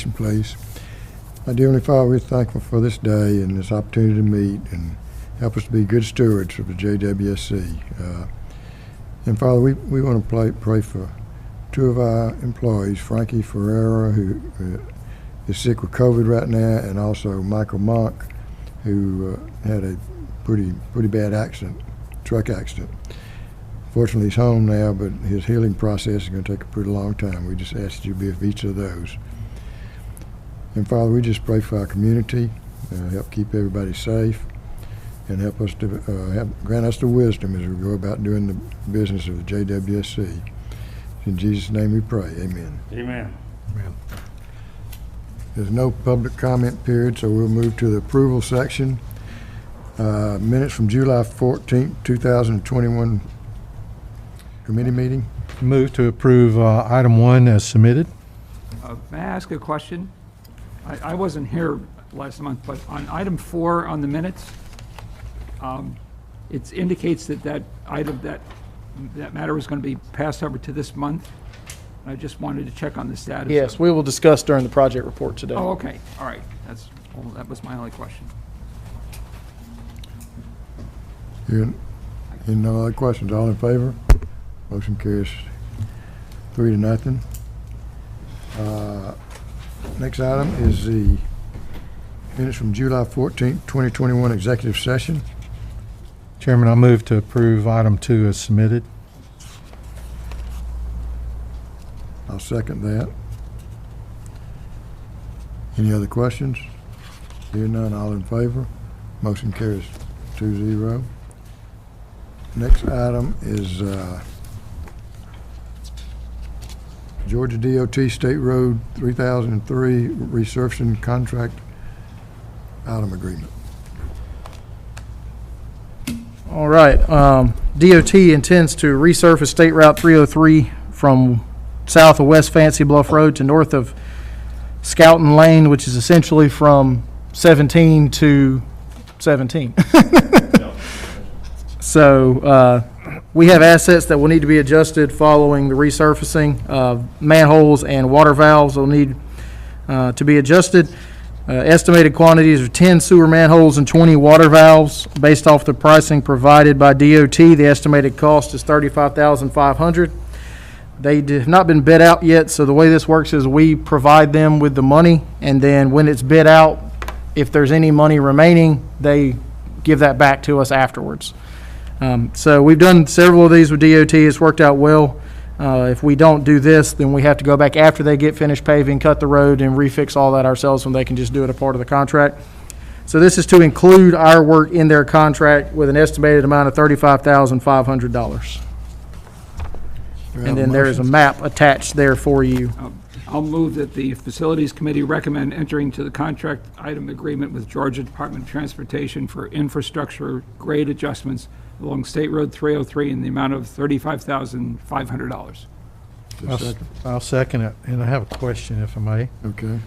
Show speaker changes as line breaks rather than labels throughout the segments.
nation, please. My dear Heavenly Father, we're thankful for this day and this opportunity to meet and help us to be good stewards of the JWSC. And Father, we want to pray for two of our employees, Frankie Ferreira, who is sick with COVID right now, and also Michael Monk, who had a pretty bad accident, truck accident. Fortunately, he's home now, but his healing process is going to take a pretty long time. We just ask that you be with each of those. And Father, we just pray for our community, help keep everybody safe, and help us to grant us the wisdom as we go about doing the business of the JWSC. In Jesus' name we pray. Amen.
Amen.
Amen.
There's no public comment period, so we'll move to the approval section. Minutes from July 14th, 2021 committee meeting.
Move to approve item 1 as submitted.
May I ask a question? I wasn't here last month, but on item 4 on the minutes, it indicates that item, that matter was going to be passed over to this month. I just wanted to check on the status.
Yes, we will discuss during the project report today.
Oh, okay. All right. That was my only question.
No other questions? All in favor? Motion carries 3-0. Next item is the minutes from July 14th, 2021 executive session.
Chairman, I move to approve item 2 as submitted.
I'll second that. Any other questions? Hearing none, all in favor? Motion carries 2-0. Next item is Georgia DOT State Road 3003 resurfacing contract item agreement.
All right. DOT intends to resurface State Route 303 from south of West Fancy Bluff Road to north of Scouton Lane, which is essentially from 17 to 17. So we have assets that will need to be adjusted following the resurfacing. Manholes and water valves will need to be adjusted. Estimated quantities are 10 sewer manholes and 20 water valves. Based off the pricing provided by DOT, the estimated cost is $35,500. They have not been bid out yet, so the way this works is we provide them with the money, and then when it's bid out, if there's any money remaining, they give that back to us afterwards. So we've done several of these with DOT. It's worked out well. If we don't do this, then we have to go back after they get finished paving, cut the road, and refix all that ourselves when they can just do it a part of the contract. So this is to include our work in their contract with an estimated amount of $35,500. And then there is a map attached there for you.
I'll move that the Facilities Committee recommend entering to the contract item agreement with Georgia Department of Transportation for infrastructure grade adjustments along State Road 303 in the amount of $35,500.
I'll second it, and I have a question, if I may.
Okay.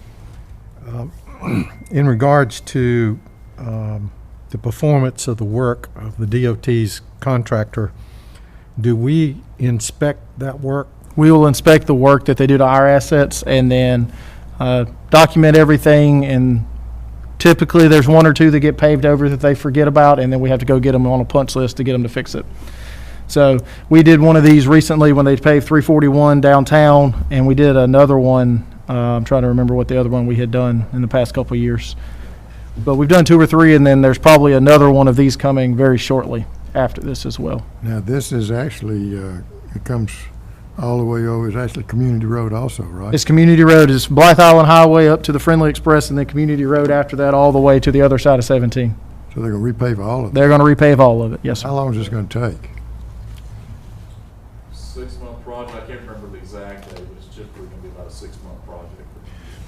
In regards to the performance of the work of the DOT's contractor, do we inspect that work?
We will inspect the work that they do to our assets and then document everything, and typically there's one or two that get paved over that they forget about, and then we have to go get them on a punch list to get them to fix it. So we did one of these recently when they paved 341 downtown, and we did another one. I'm trying to remember what the other one we had done in the past couple of years. But we've done 2 or 3, and then there's probably another one of these coming very shortly after this as well.
Now this is actually, it comes all the way over, it's actually Community Road also, right?
It's Community Road. It's Blythe Island Highway up to the Friendly Express, and then Community Road after that all the way to the other side of 17.
So they're going to repave all of it?
They're going to repave all of it, yes, sir.
How long is this going to take?
6-month project. I can't remember the exact date, but it's typically going to be about a 6-month project.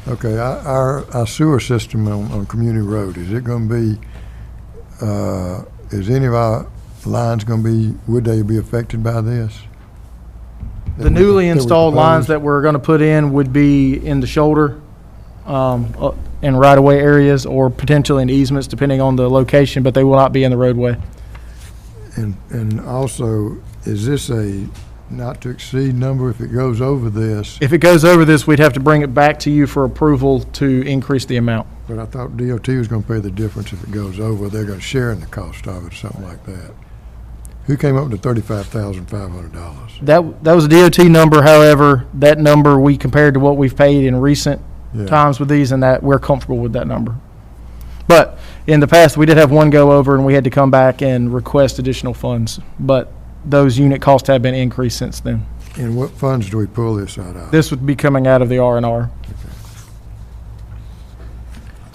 Okay, our sewer system on Community Road, is it going to be, is any of our lines going to be, would they be affected by this?
The newly installed lines that we're going to put in would be in the shoulder in right-of-way areas, or potentially in easements depending on the location, but they will not be in the roadway.
And also, is this a not to exceed number if it goes over this,
If it goes over this, we'd have to bring it back to you for approval to increase the amount.
but I thought DOT was gonna pay the difference if it goes over. They're gonna share in the cost of it, something like that. Who came up with the $35,500?
That was a DOT number, however, that number we compared to what we've paid in recent
Yeah.
times with these, and that we're comfortable with that number. But in the past, we did have one go over, and we had to come back and request additional funds. But those unit costs have been increased since then.
And what funds do we pull this out of?
This would be coming out of the R&R.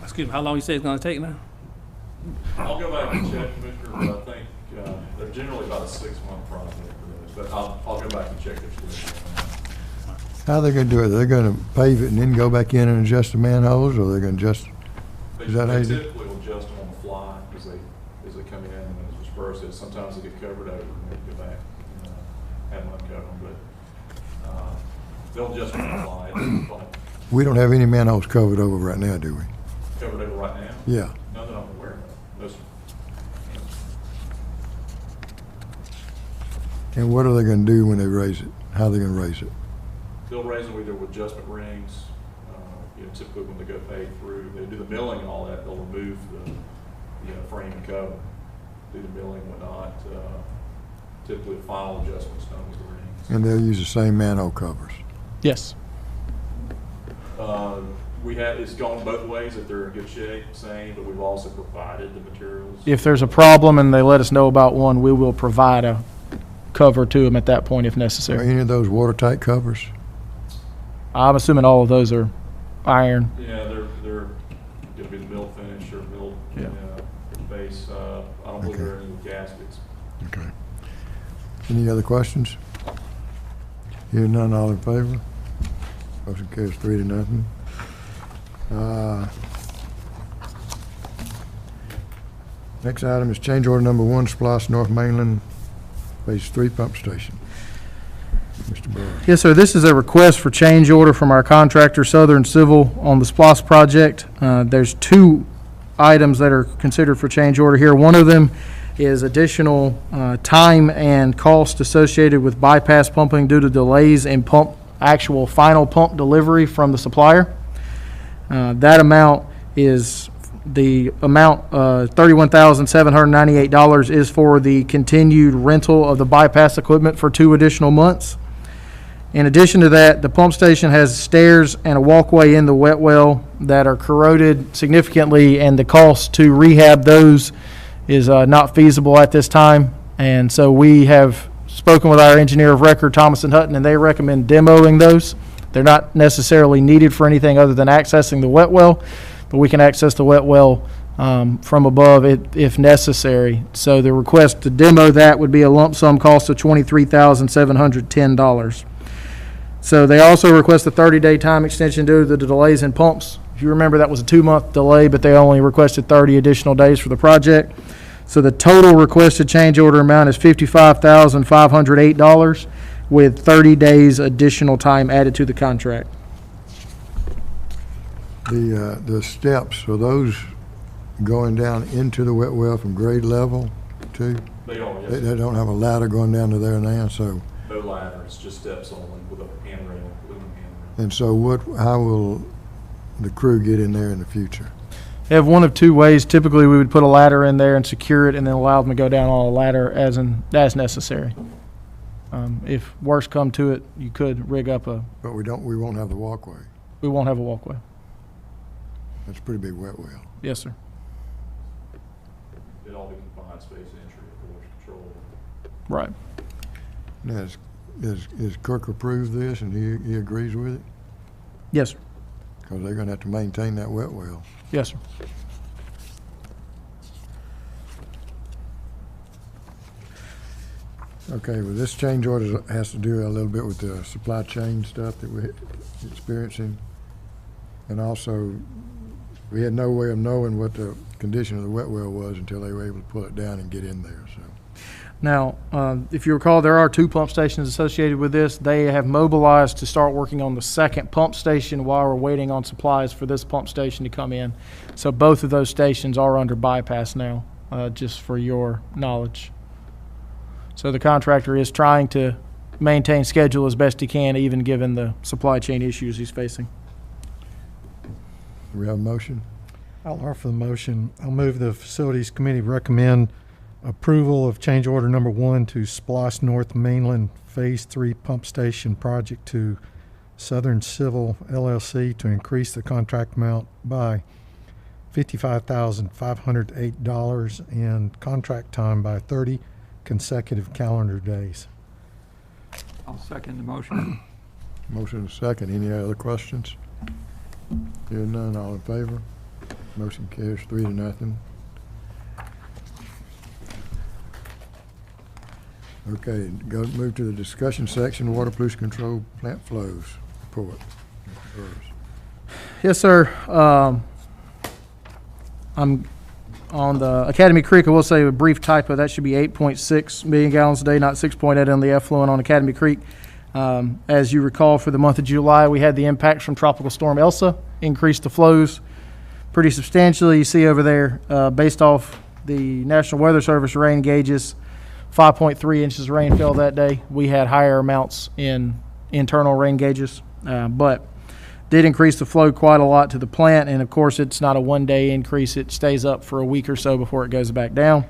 Excuse me, how long you say it's gonna take now?
I'll go back and check, Commissioner, but I think, they're generally about a 6-month project for this, but I'll go back and check their schedule.
How are they gonna do it? They're gonna pave it and then go back in and adjust the manholes, or they're gonna just, Is that how
They
you do it?
typically will adjust them on the fly as they come in and then disperse it. Sometimes they get covered over and they go back and have them uncover them, but they'll adjust them on the fly. It's like
we don't have any manholes covered over right now, do we?
covered over right now.
Yeah.
None that I'm aware of. No, sir.
And what are they gonna do when they raise it? How are they gonna raise it?
They'll raise them either with adjustment rings. Typically when they go pay through, they do the milling and all that, they'll remove the, frame and cover, do the milling and whatnot. Typically the final adjustment's done with the rings.
And they'll use the same manhole covers.
Yes.
It's gone both ways, if they're in good shape, same, but we've also provided the materials.
If there's a problem and they let us know about one, we will provide a cover to them at that point if
Are
necessary.
any of those watertight covers?
I'm assuming all of those are iron.
Yeah, they're gonna be the mill finish or mill,
Yeah.
base. I don't believe
Okay.
there are any gaskets.
Okay. Any other questions? Hearing none, all in favor? Motion carries 3-0. Next item is change order number 1, SPLOST North Mainland Phase 3 Pump Station. Mr. Burr.
Yes, sir. This is a request for change order from our contractor, Southern Civil, on the SPLOST project. There's 2 items that are considered for change order here. One of them is additional time and cost associated with bypass pumping due to delays in actual final pump delivery from the supplier. That amount is the amount, $31,798 is for the continued rental of the bypass equipment for 2 additional months. In addition to that, the pump station has stairs and a walkway in the wet well that are corroded significantly, and the cost to rehab those is not feasible at this time. And so we have spoken with our engineer of record, Thomas and Hutton, and they recommend demoing those. They're not necessarily needed for anything other than accessing the wet well, but we can access the wet well from above if necessary. So the request to demo that would be a lump sum cost of $23,710. So they also request a 30-day time extension due to the delays in pumps. If you remember, that was a 2-month delay, but they only requested 30 additional days for the project. So the total requested change order amount is $55,508 with 30 days additional time added to the contract.
The steps, are those going down into the wet well from grade level too?
They are, yes.
They don't have a ladder going down to there now, so,
No ladder, it's just steps only with a handrail, aluminum handrail.
and so how will the crew get in there in the future?
They have one of 2 ways. Typically, we would put a ladder in there and secure it and then allow them to go down on a ladder as necessary. If worse come to it, you could rig up
But we won't have the walkway.
we won't have a walkway.
That's a pretty big wet well.
Yes, sir.
It'd all be confined space entry, of course, control.
Right.
Now, is Kirk approved this and he agrees with it?
Yes, sir.
Because they're gonna have to maintain that wet well.
Yes, sir.
Okay, well, this change order has to do a little bit with the supply chain stuff that we're experiencing. And also, we had no way of knowing what the condition of the wet well was until they were able to pull it down and get in there, so.
Now, if you recall, there are 2 pump stations associated with this. They have mobilized to start working on the second pump station while we're waiting on supplies for this pump station to come in. So both of those stations are under bypass now, just for your knowledge. So the contractor is trying to maintain schedule as best he can, even given the supply chain issues he's facing.
Do we have a motion?
I'll offer the motion. I'll move the Facilities Committee recommend approval of change order number 1 to SPLOST North Mainland Phase 3 Pump Station Project to Southern Civil LLC to increase the contract amount by $55,508 and contract time by 30 consecutive calendar days.
I'll second the motion.
Motion and second. Any other questions? Hearing none, all in favor? Motion carries 3-0. Okay, move to the discussion section, water pollution control plant flows report.
Yes, sir. I'm on the Academy Creek. I will say a brief typo. That should be 8.6 million gallons a day, not 6.8 on the effluent on Academy Creek. As you recall, for the month of July, we had the impacts from Tropical Storm Elsa, increased the flows pretty substantially. You see over there, based off the National Weather Service rain gauges, 5.3 inches of rain fell that day. We had higher amounts in internal rain gauges, but did increase the flow quite a lot to the plant. And of course, it's not a one-day increase. It stays up for a week or so before it goes back down.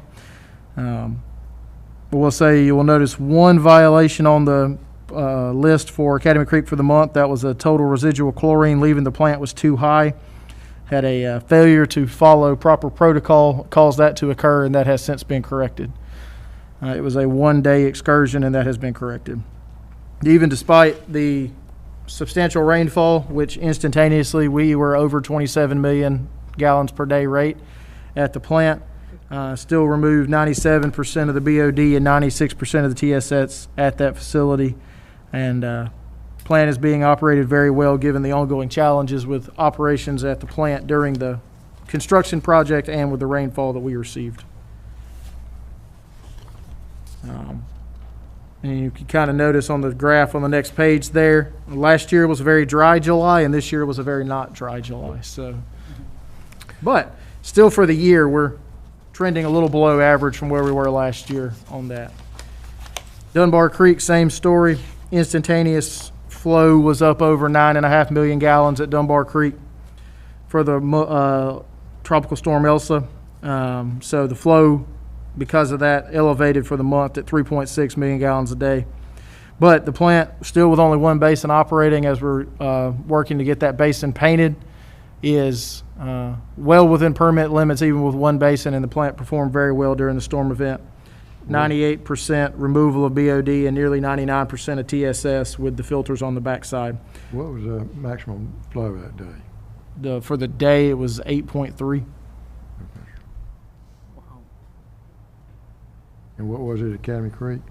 We'll say you will notice one violation on the list for Academy Creek for the month. That was a total residual chlorine leaving the plant was too high. Had a failure to follow proper protocol, caused that to occur, and that has since been corrected. It was a one-day excursion, and that has been corrected. Even despite the substantial rainfall, which instantaneously we were over 27 million gallons per day rate at the plant, still removed 97% of the BOD and 96% of the TSS at that facility. And plant is being operated very well given the ongoing challenges with operations at the plant during the construction project and with the rainfall that we received. And you can kind of notice on the graph on the next page there, last year was a very dry July and this year was a very not dry July. So, but still for the year, we're trending a little below average from where we were last year on that. Dunbar Creek, same story. Instantaneous flow was up over 9.5 million gallons at Dunbar Creek for the Tropical Storm Elsa. So the flow, because of that, elevated for the month at 3.6 million gallons a day. But the plant, still with only one basin operating as we're working to get that basin painted, is well within permit limits even with one basin, and the plant performed very well during the storm event. 98% removal of BOD and nearly 99% of TSS with the filters on the backside.
What was the maximum flow that day?
For the day, it was 8.3.
And what was it at Academy Creek?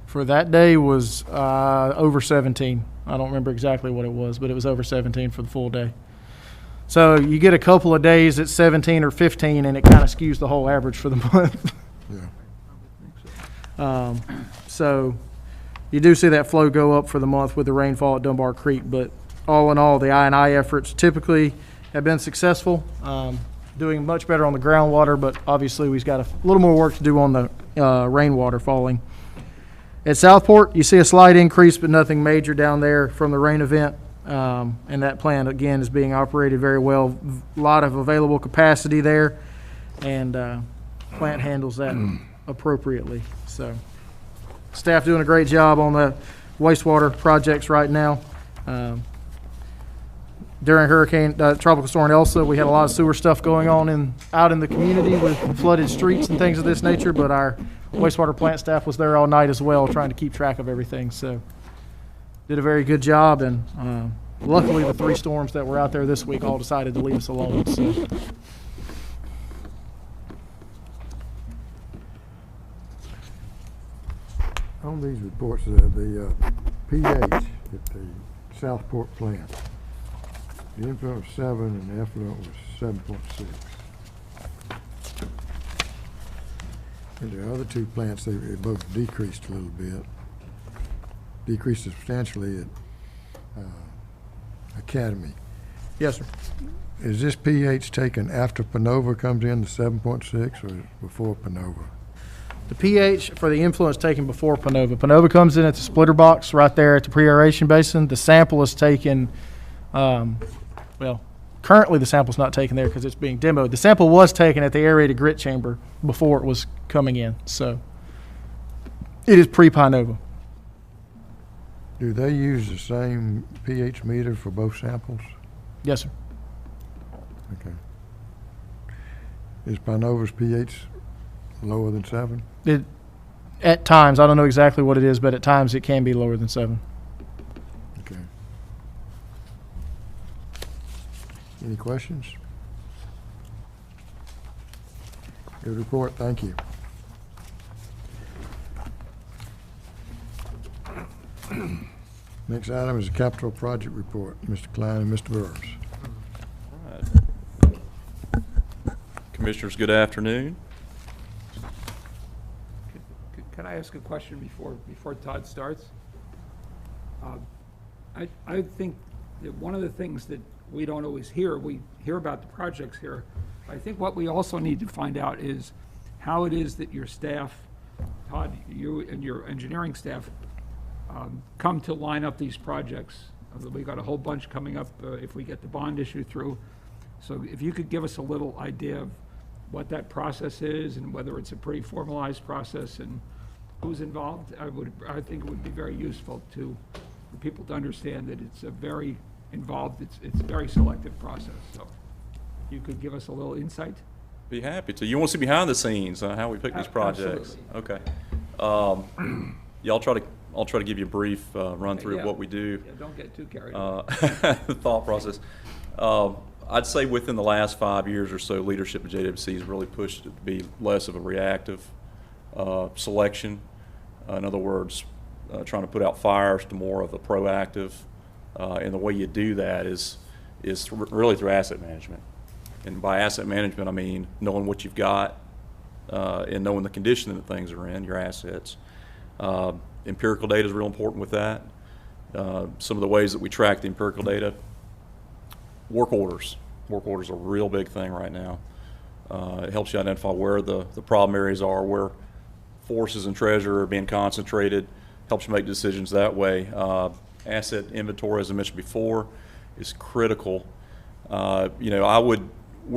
For that day was over 17. I don't remember exactly what it was, but it was over 17 for the full day. So you get a couple of days at 17 or 15, and it kind of skews the whole average for the month.
Yeah.
So you do see that flow go up for the month with the rainfall at Dunbar Creek, but all in all, the I&I efforts typically have been successful, doing much better on the groundwater, but obviously we've got a little more work to do on the rainwater falling. At Southport, you see a slight increase, but nothing major down there from the rain event, and that plant, again, is being operated very well. A lot of available capacity there, and plant handles that appropriately. So staff doing a great job on the wastewater projects right now. During Tropical Storm Elsa, we had a lot of sewer stuff going on out in the community with flooded streets and things of this nature, but our wastewater plant staff was there all night as well trying to keep track of everything. So did a very good job, and luckily the 3 storms that were out there this week all decided to leave us alone. So.
On these reports, the pH at the Southport plant, the influent was 7 and the effluent was 7.6. And the other 2 plants, they both decreased a little bit. Decreased substantially at Academy.
Yes, sir.
Is this pH taken after Panova comes in, the 7.6, or before Panova?
The pH for the influence taken before Panova. Panova comes in at the splitter box right there at the pre-aeration basin. The sample is taken, well, currently the sample's not taken there because it's being demoed. The sample was taken at the aerated grit chamber before it was coming in. So it is pre-Panova.
Do they use the same pH meter for both samples?
Yes, sir.
Okay. Is Pinova's pH lower than 7?
At times, I don't know exactly what it is, but at times it can be lower than 7.
Okay. Any questions? Good report, thank you. Next item is the capital project report. Mr. Klein and Mr. Burrows.
Commissioners, good afternoon.
Can I ask a question before Todd starts? I think that one of the things that we don't always hear, we hear about the projects here. I think what we also need to find out is how it is that your staff, Todd, you and your engineering staff, come to line up these projects. We got a whole bunch coming up if we get the bond issue through. So if you could give us a little idea of what that process is and whether it's a pretty formalized process and who's involved, I think it would be very useful for people to understand that it's a very involved, it's a very selective process. So you could give us a little insight?
Be happy to. You want to see behind the scenes, how we pick these projects?
Absolutely.
Okay. Yeah, I'll try to give you a brief run through of what we do.
Yeah, don't get too carried away.
The thought process. I'd say within the last 5 years or so, leadership at JWC has really pushed it to be less of a reactive selection. In other words, trying to put out fires to more of a proactive. And the way you do that is really through asset management. And by asset management, I mean knowing what you've got and knowing the condition that things are in, your assets. Empirical data is real important with that. Some of the ways that we track the empirical data, work orders. Work orders are a real big thing right now. It helps you identify where the problem areas are, where forces and treasure are being concentrated, helps you make decisions that way. Asset inventory, as I mentioned before, is critical. We're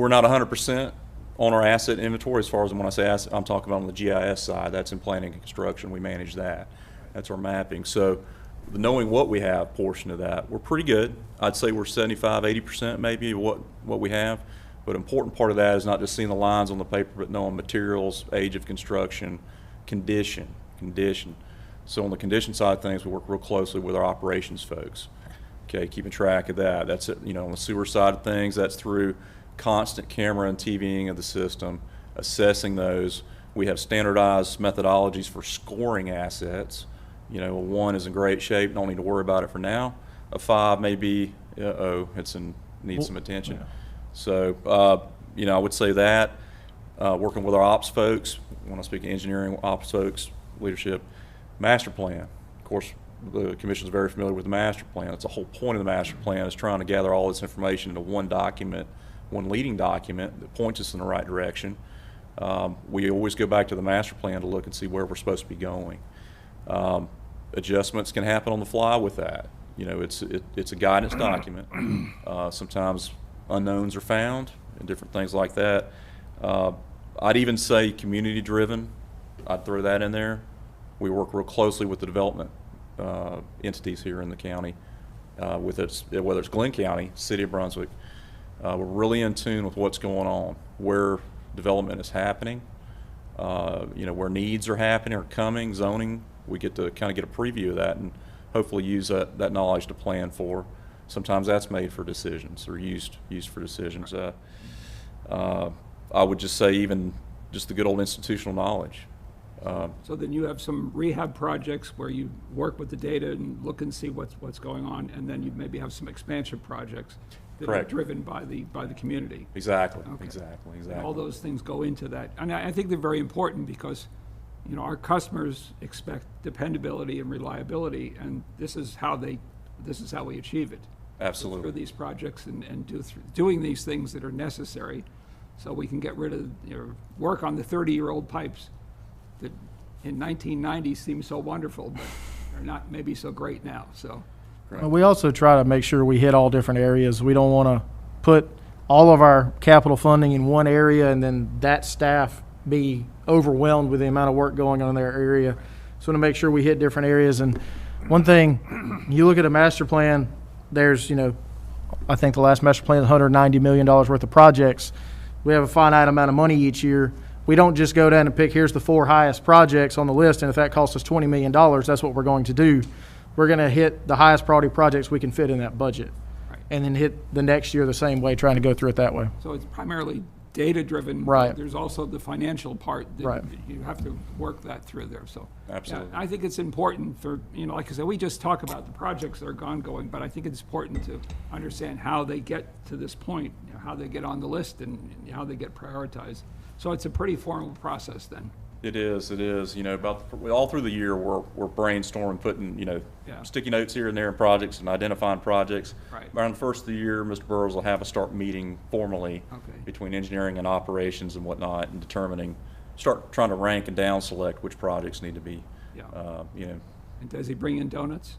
not 100% on our asset inventory as far as when I say asset, I'm talking about on the GIS side. That's in planning and construction. We manage that. That's our mapping. So the knowing what we have portion of that, we're pretty good. I'd say we're 75, 80% maybe of what we have. But an important part of that is not just seeing the lines on the paper, but knowing materials, age of construction, condition. So on the condition side of things, we work real closely with our operations folks. Okay, keeping track of that. That's it. On the sewer side of things, that's through constant camera and TVing of the system, assessing those. We have standardized methodologies for scoring assets. A 1 is in great shape, don't need to worry about it for now. A 5 may be, needs some attention.
Yeah.
So, I would say that, working with our ops folks, when I speak engineering, ops folks, leadership, master plan. Of course, the commission is very familiar with the master plan. That's the whole point of the master plan, is trying to gather all this information into one document, one leading document that points us in the right direction. We always go back to the master plan to look and see where we're supposed to be going. Adjustments can happen on the fly with that. It's a guidance document. Sometimes unknowns are found and different things like that. I'd even say community driven. I'd throw that in there. We work real closely with the development entities here in the county, whether it's Glynn County, City of Brunswick. We're really in tune with what's going on, where development is happening, where needs are happening or coming, zoning. We get to kind of get a preview of that and hopefully use that knowledge to plan for. Sometimes that's made for decisions or used for decisions. I would just say even just the good old institutional knowledge.
So then you have some rehab projects where you work with the data and look and see what's going on, and then you maybe have some expansion projects that
Correct.
are driven by the community.
Exactly.
Okay.
Exactly.
And all those things go into that. And I think they're very important because, our customers expect dependability and reliability, and this is how we achieve it.
Absolutely.
Through these projects and doing these things that are necessary so we can get rid of, work on the 30-year-old pipes that in 1990 seemed so wonderful, but are not maybe so great now, so.
Well, we also try to make sure we hit all different areas. We don't want to put all of our capital funding in one area and then that staff be overwhelmed with the amount of work going on in their area. So to make sure we hit different areas. And one thing, you look at a master plan, there's, I think the last master plan is $190 million worth of projects. We have a finite amount of money each year. We don't just go down and pick, here's the 4 highest projects on the list, and if that costs us $20 million, that's what we're going to do. We're going to hit the highest priority projects we can fit in that budget.
Right.
And then hit the next year the same way, trying to go through it that way.
So it's primarily data-driven.
Right.
But there's also the financial part that
Right.
you have to work that through there, so.
Absolutely.
Yeah, I think it's important for, like I said, we just talk about the projects that are ongoing, but I think it's important to understand how they get to this point, how they get on the list and how they get prioritized. So it's a pretty formal process then.
It is, all through the year, we're brainstorming, putting,
Yeah.
sticky notes here and there in projects and identifying projects.
Right.
Around the first of the year, Mr. Burrows will have us start meeting formally
Okay.
between engineering and operations and whatnot, and start trying to rank and down select which projects need to be,
Yeah. And does he bring in donuts?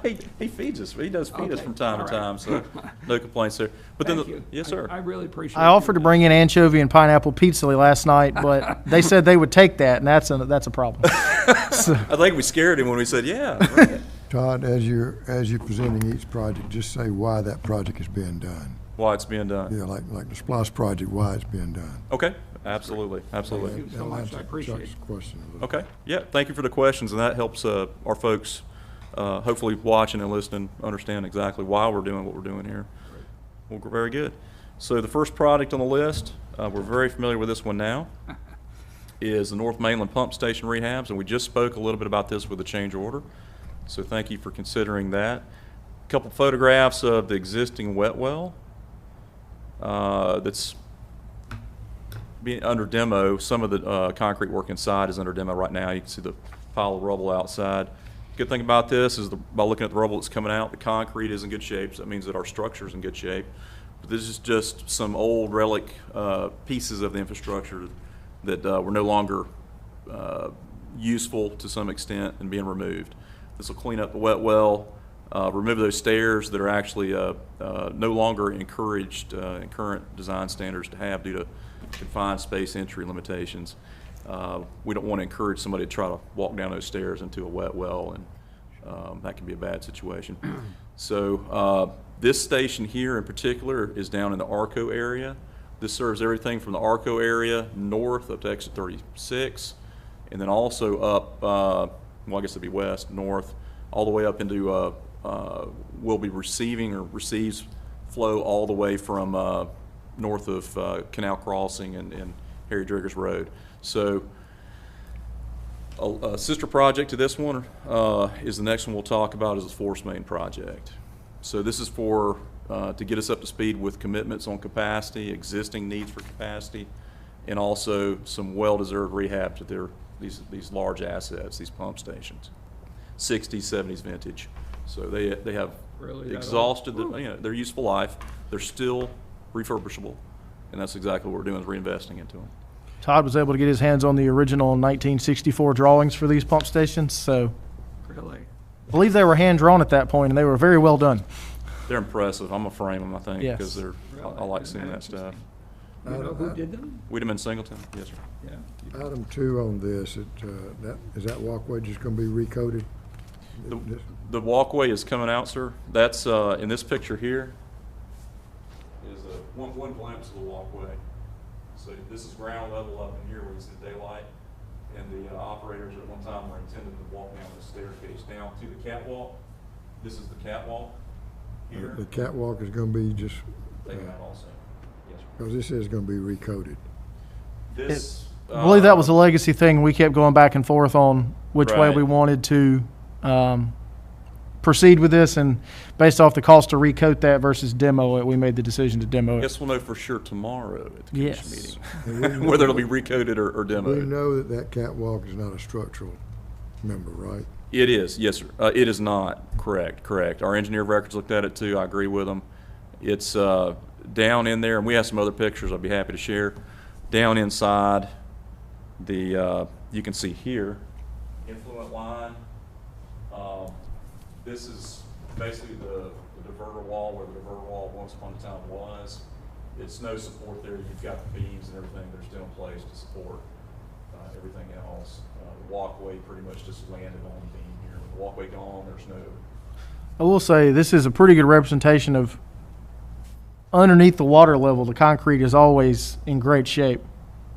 he feeds us. He does feed us
Okay,
from time
all
to
right.
time, so no complaints there. But then,
Thank you.
yes, sir.
I really appreciate it.
I offered to bring in anchovy and pineapple pizza last night, but they said they would take that, and that's a problem.
I think we scared him when we said, yeah. bring it.
Todd, as you're presenting each project, just say why that project is being done.
Why it's being done.
Yeah, like the SPLOST project, why it's being done.
Okay, absolutely, absolutely.
Thank you so much. I appreciate it.
Question.
Okay, yeah, thank you for the questions, and that helps our folks, hopefully watching and listening, understand exactly why we're doing what we're doing here. Well, very good. So the first product on the list, we're very familiar with this one now, is the North Mainland Pump Station rehabs, and we just spoke a little bit about this with the change order. So thank you for considering that. A couple photographs of the existing wet well that's being under demo. Some of the concrete work inside is under demo right now. You can see the pile of rubble outside. Good thing about this is by looking at the rubble that's coming out, the concrete is in good shape, so that means that our structure is in good shape. But this is just some old relic pieces of the infrastructure that were no longer useful to some extent and being removed. This will clean up the wet well, remove those stairs that are actually no longer encouraged in current design standards to have due to confined space entry limitations. We don't want to encourage somebody to try to walk down those stairs into a wet well, and that can be a bad situation. So this station here in particular is down in the Arco area. This serves everything from the Arco area north up to exit 36, and then also up, well, I guess it'd be west, north, all the way up into, will be receiving or receives flow all the way from north of Canal Crossing and Harry Driggers Road. So a sister project to this one is the next one we'll talk about, is the force main project. So this is for to get us up to speed with commitments on capacity, existing needs for capacity, and also some well-deserved rehab to these large assets, these pump stations, 60s, 70s vintage. So they have
Really, that
exhausted their useful life. They're still refurbishable, and that's exactly what we're doing, is reinvesting into them.
Todd was able to get his hands on the original 1964 drawings for these pump stations, so
Really?
I believe they were hand-drawn at that point, and they were very well done.
They're impressive. I'm gonna frame them, I think,
Yes.
because I like seeing that stuff.
You know who did them?
Wiedemann Singleton, yes, sir.
Yeah.
Item 2 on this, is that walkway just gonna be recoated?
The walkway is coming out, sir. That's, in this picture here, is one glimpse of the walkway. So this is ground level up in here where you see the daylight, and the operators at one time were intended to walk down the staircase down to the catwalk. This is the catwalk here.
The catwalk is gonna be just,
Taken out also. Yes, sir.
because this is gonna be recoated.
This,
I believe that was a legacy thing. We kept going back and forth on which way
Right.
we wanted to proceed with this, and based off the cost to recoat that versus demo it, we made the decision to demo
I
it.
guess we'll know for sure tomorrow at the
Yes.
commission
And
meeting,
we know-
whether it'll be recoated or
We
demoed.
know that catwalk is not a structural member, right?
It is, yes, sir. It is not, correct. Our engineer of records looked at it too, I agree with them. It's down in there, and we have some other pictures I'd be happy to share. Down inside the You can see here, influent line. This is basically the diverter wall where the diverter wall once upon a time was. It's no support there. You've got the beams and everything that are still in place to support everything else. The walkway pretty much just landed on the beam here. With the walkway gone, there's no.
I will say this is a pretty good representation of underneath the water level, the concrete is always in great shape.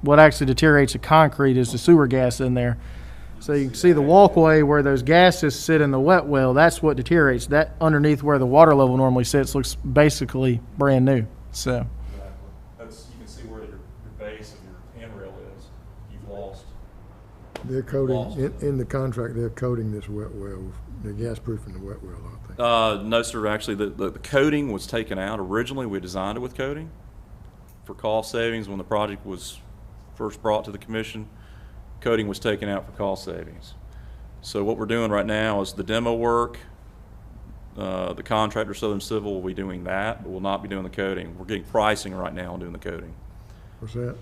What actually deteriorates the concrete is the sewer gas in there. So you can see the walkway where those gases sit in the wet well, that's what deteriorates. That underneath where the water level normally sits looks basically brand new. So
Exactly. That's, you can see where your base of your handrail is. You've lost.
They're coating, in the contract, they're coating this wet well, they're gas proofing the wet well, I think.
No, sir. Actually, the coating was taken out. Originally, we designed it with coating for cost savings. When the project was first brought to the commission, coating was taken out for cost savings. So what we're doing right now is the demo work. The contractor, Southern Civil, will be doing that, but will not be doing the coating. We're getting pricing right now on doing the coating.
What's that?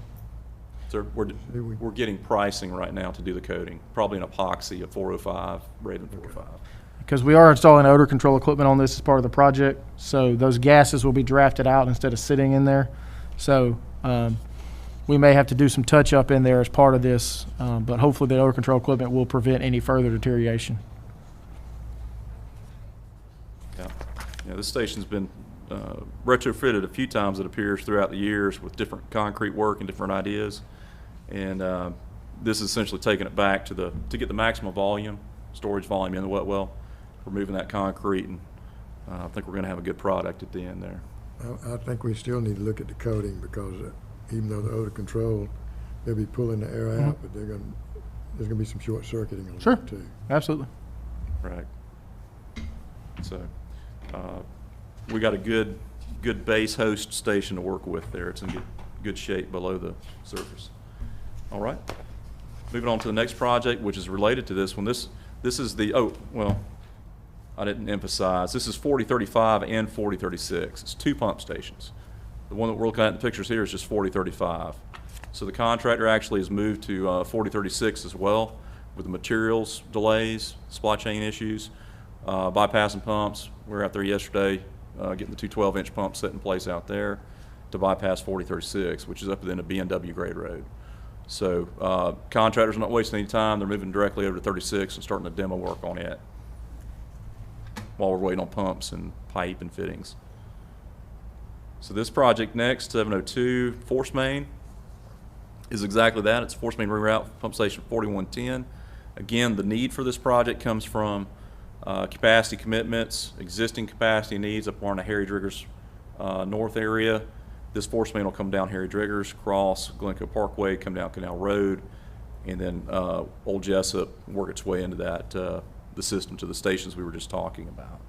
So we're getting pricing right now to do the coating, probably an epoxy, a 405, Raven 405.
because we are installing odor control equipment on this as part of the project, so those gases will be drafted out instead of sitting in there. So we may have to do some touch up in there as part of this, but hopefully the odor control equipment will prevent any further deterioration.
Yeah, this station's been retrofitted a few times, it appears, throughout the years with different concrete work and different ideas. And this is essentially taking it back to get the maximum volume, storage volume in the wet well, removing that concrete, and I think we're going to have a good product at the end there.
I think we still need to look at the coating, because even though the odor control, they'll be pulling the air out, but there's going to be some short circuiting on
Sure.
that too.
Absolutely.
Right. So we got a good base host station to work with there. It's in good shape below the surface. All right. Moving on to the next project, which is related to this one. This is the, I didn't emphasize, this is 4035 and 4036. It's two pump stations. The one that we're looking at in the pictures here is just 4035. So the contractor actually has moved to 4036 as well, with the materials delays, supply chain issues, bypassing pumps. We were out there yesterday getting the two 12-inch pumps set in place out there to bypass 4036, which is up at the end of B&W grade road. So contractors are not wasting any time. They're moving directly over to 36 and starting the demo work on it while we're waiting on pumps and pipe and fittings. So this project next, 702 force main, is exactly that. It's force main reroute pump station 4110. Again, the need for this project comes from capacity commitments, existing capacity needs up on the Harry Driggers north area. This force main will come down Harry Driggers, cross Glencoe Parkway, come down Canal Road, and then Old Jessup, work its way into that the system to the stations we were just talking about.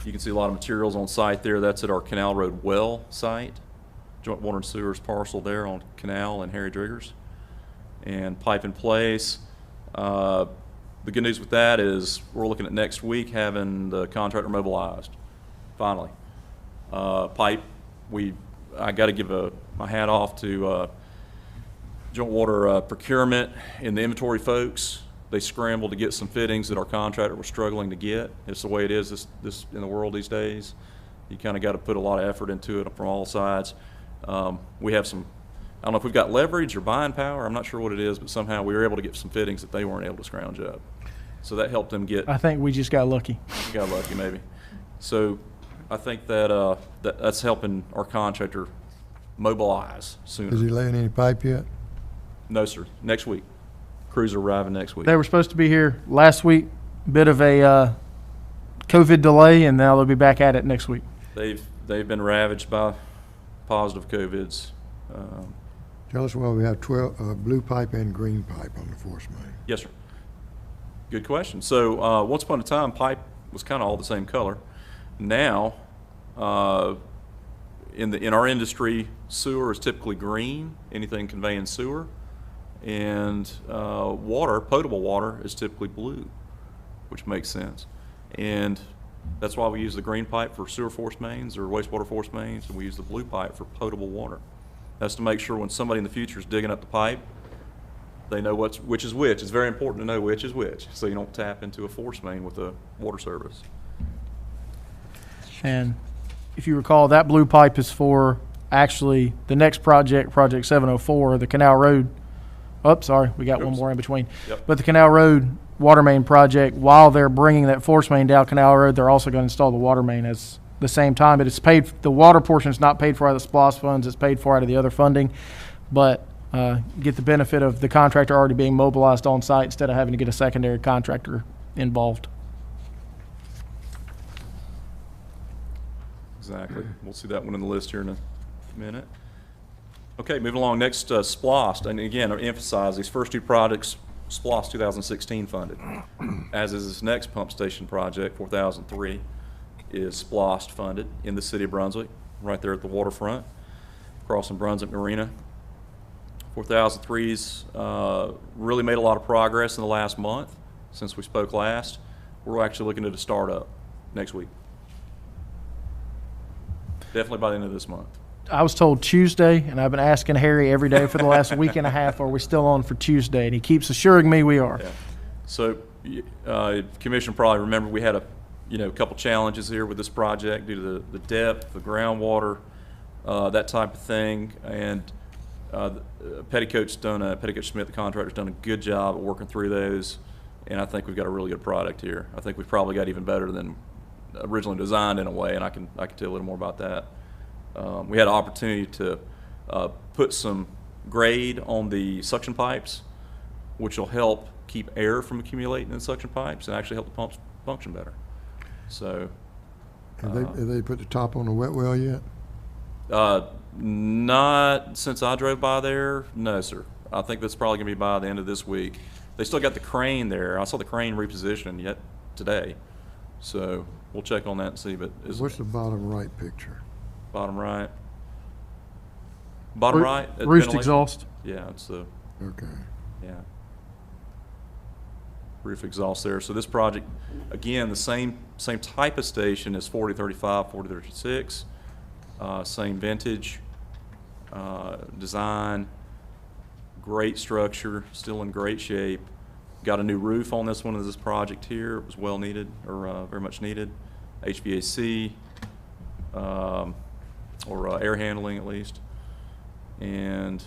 You can see a lot of materials on site there. That's at our Canal Road well site, joint water and sewers parcel there on Canal and Harry Driggers, and pipe in place. The good news with that is we're looking at next week having the contractor mobilized, finally. Pipe, I got to give my hat off to joint water procurement and the inventory folks. They scrambled to get some fittings that our contractor was struggling to get. It's the way it is this in the world these days. You kind of got to put a lot of effort into it from all sides. We have some, I don't know if we've got leverage or buying power, I'm not sure what it is, but somehow we were able to get some fittings that they weren't able to scrounge up. So that helped them get.
I think we just got lucky.
Got lucky, maybe. So I think that, that's helping our contractor mobilize sooner.
Is he laying any pipe yet?
No, sir. Next week. Crews are arriving next week.
They were supposed to be here last week, bit of a COVID delay, and now they'll be back at it next week.
They've been ravaged by positive COVIDs.
Tell us why we have 12 blue pipe and green pipe on the force main.
Yes, sir. Good question. So once upon a time, pipe was kind of all the same color. Now, in our industry, sewer is typically green, anything conveying sewer, and water, potable water, is typically blue, which makes sense. And that's why we use the green pipe for sewer force mains or wastewater force mains, and we use the blue pipe for potable water. That's to make sure when somebody in the future is digging up the pipe, they know which is which. It's very important to know which is which, so you don't tap into a force main with a water service.
And if you recall, that blue pipe is for actually the next project, Project 704, the Canal Road. Oh, sorry, we got one more in between.
Yep.
But the Canal Road water main project, while they're bringing that force main down Canal Road, they're also going to install the water main at the same time. But it's paid, the water portion is not paid for out of the SPLOST funds, it's paid for out of the other funding. But get the benefit of the contractor already being mobilized on site instead of having to get a secondary contractor involved.
Exactly. We'll see that one in the list here in a minute. Okay, moving along. Next, SPLOST. And again, I emphasize these first two projects, SPLOST 2016 funded. As is this next pump station project, 4003, is SPLOST funded in the city of Brunswick, right there at the waterfront, crossing Brunswick Marina. 4003's really made a lot of progress in the last month since we spoke last. We're actually looking at a startup next week. Definitely by the end of this month.
I was told Tuesday, and I've been asking Harry every day for the last week and a half, are we still on for Tuesday? And he keeps assuring me we are.
Yeah. So, Commission probably remember we had a couple challenges here with this project due to the depth, the groundwater, that type of thing, and Petticoat Smith, the contractor's done a good job of working through those, and I think we've got a really good product here. I think we've probably got even better than originally designed in a way, and I can tell you a little more about that. We had an opportunity to put some grade on the suction pipes, which will help keep air from accumulating in the suction pipes and actually help the pumps function better. So,
Have they put the top on the wet well yet?
not since I drove by there, no, sir. I think that's probably gonna be by the end of this week. They still got the crane there. I saw the crane repositioned yet today, so we'll check on that and see. But
What's the bottom right picture?
bottom right? Bottom right? at
Roost
ventilation?
exhaust.
Yeah, it's the,
Okay.
yeah. Roof exhaust there. So this project, again, the same type of station as 4035, 4036, same vintage, design, great structure, still in great shape. Got a new roof on this one of this project here. It was well needed, or very much needed. HVAC, or air handling at least. And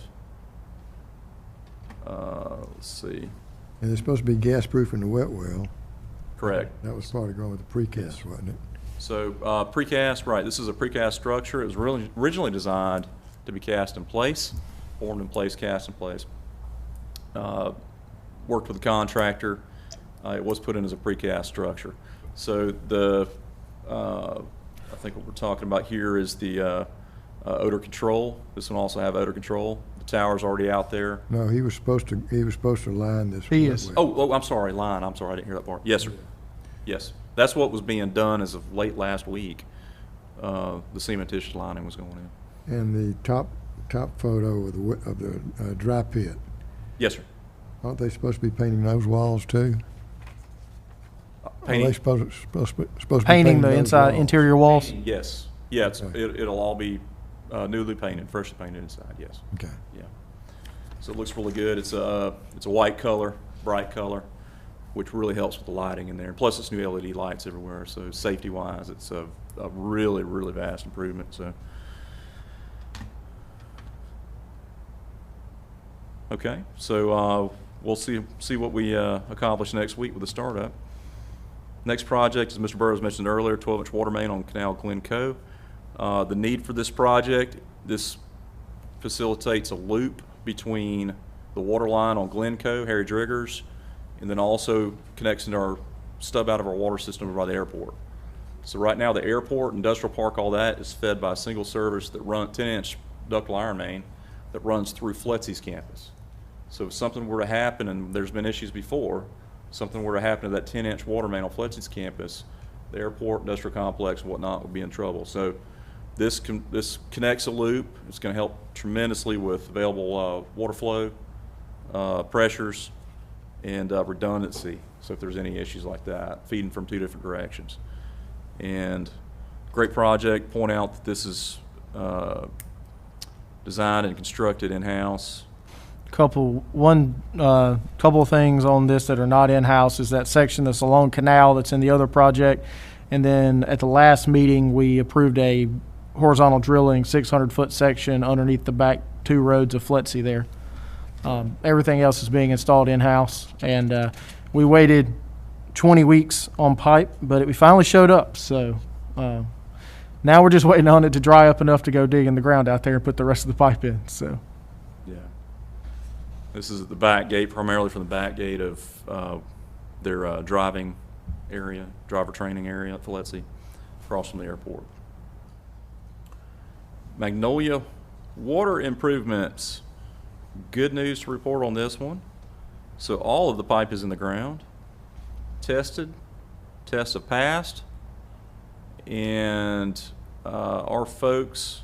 let's see.
And it's supposed to be gas-proof in the wet well.
Correct.
That was part of going with the precast, wasn't it?
So precast, right, this is a precast structure. It was really originally designed to be cast in place, formed in place, cast in place. Worked with the contractor. It was put in as a precast structure. So the, I think what we're talking about here is the odor control. This one also have odor control. The tower's already out there.
No, he was supposed to line this.
He
wet
is.
well.
Oh, I'm sorry, line. I'm sorry, I didn't hear that part. Yes, sir. Yes. That's what was being done as of late last week. The cementitious lining was going in.
And the top photo of the dry pit.
Yes, sir.
Aren't they supposed to be painting those walls too? Are
Painting?
they supposed to be
Painting the
those
inside
walls?
interior walls.
Yes. Yeah,
Okay.
it'll all be newly painted, freshly painted inside, yes.
Okay.
Yeah. So it looks really good. It's a white color, bright color, which really helps with the lighting in there. And plus, it's new LED lights everywhere, so safety-wise, it's a really, really vast improvement. So, okay. So we'll see what we accomplish next week with the startup. Next project, as Mr. Burrows mentioned earlier, 12-inch water main on Canal Glen Co. The need for this project, this facilitates a loop between the water line on Glencoe, Harry Driggers, and then also connects into our stub out of our water system over by the airport. So right now the airport, industrial park, all that is fed by a single service that run 10-inch ductile iron main that runs through Fletzy's campus. So if something were to happen, and there's been issues before, something were to happen to that 10-inch water main on Fletzy's campus, the airport, industrial complex, and whatnot would be in trouble. So this connects a loop. It's going to help tremendously with available water flow, pressures, and redundancy. So if there's any issues like that, feeding from two different directions. And great project. Point out that this is designed and constructed in-house.
couple of things on this that are not in-house is that section that's along Canal that's in the other project. And then at the last meeting, we approved a horizontal drilling 600-foot section underneath the back 2 roads of Fletsy there. Everything else is being installed in-house, and we waited 20 weeks on pipe, but we finally showed up. So now we're just waiting on it to dry up enough to go dig in the ground out there and put the rest of the pipe in. So
Yeah. This is at the back gate, primarily from the back gate of their driving area, driver training area at Filtration, across from the airport. Magnolia water improvements. Good news to report on this one. So all of the pipe is in the ground, tested, tests have passed, and our folks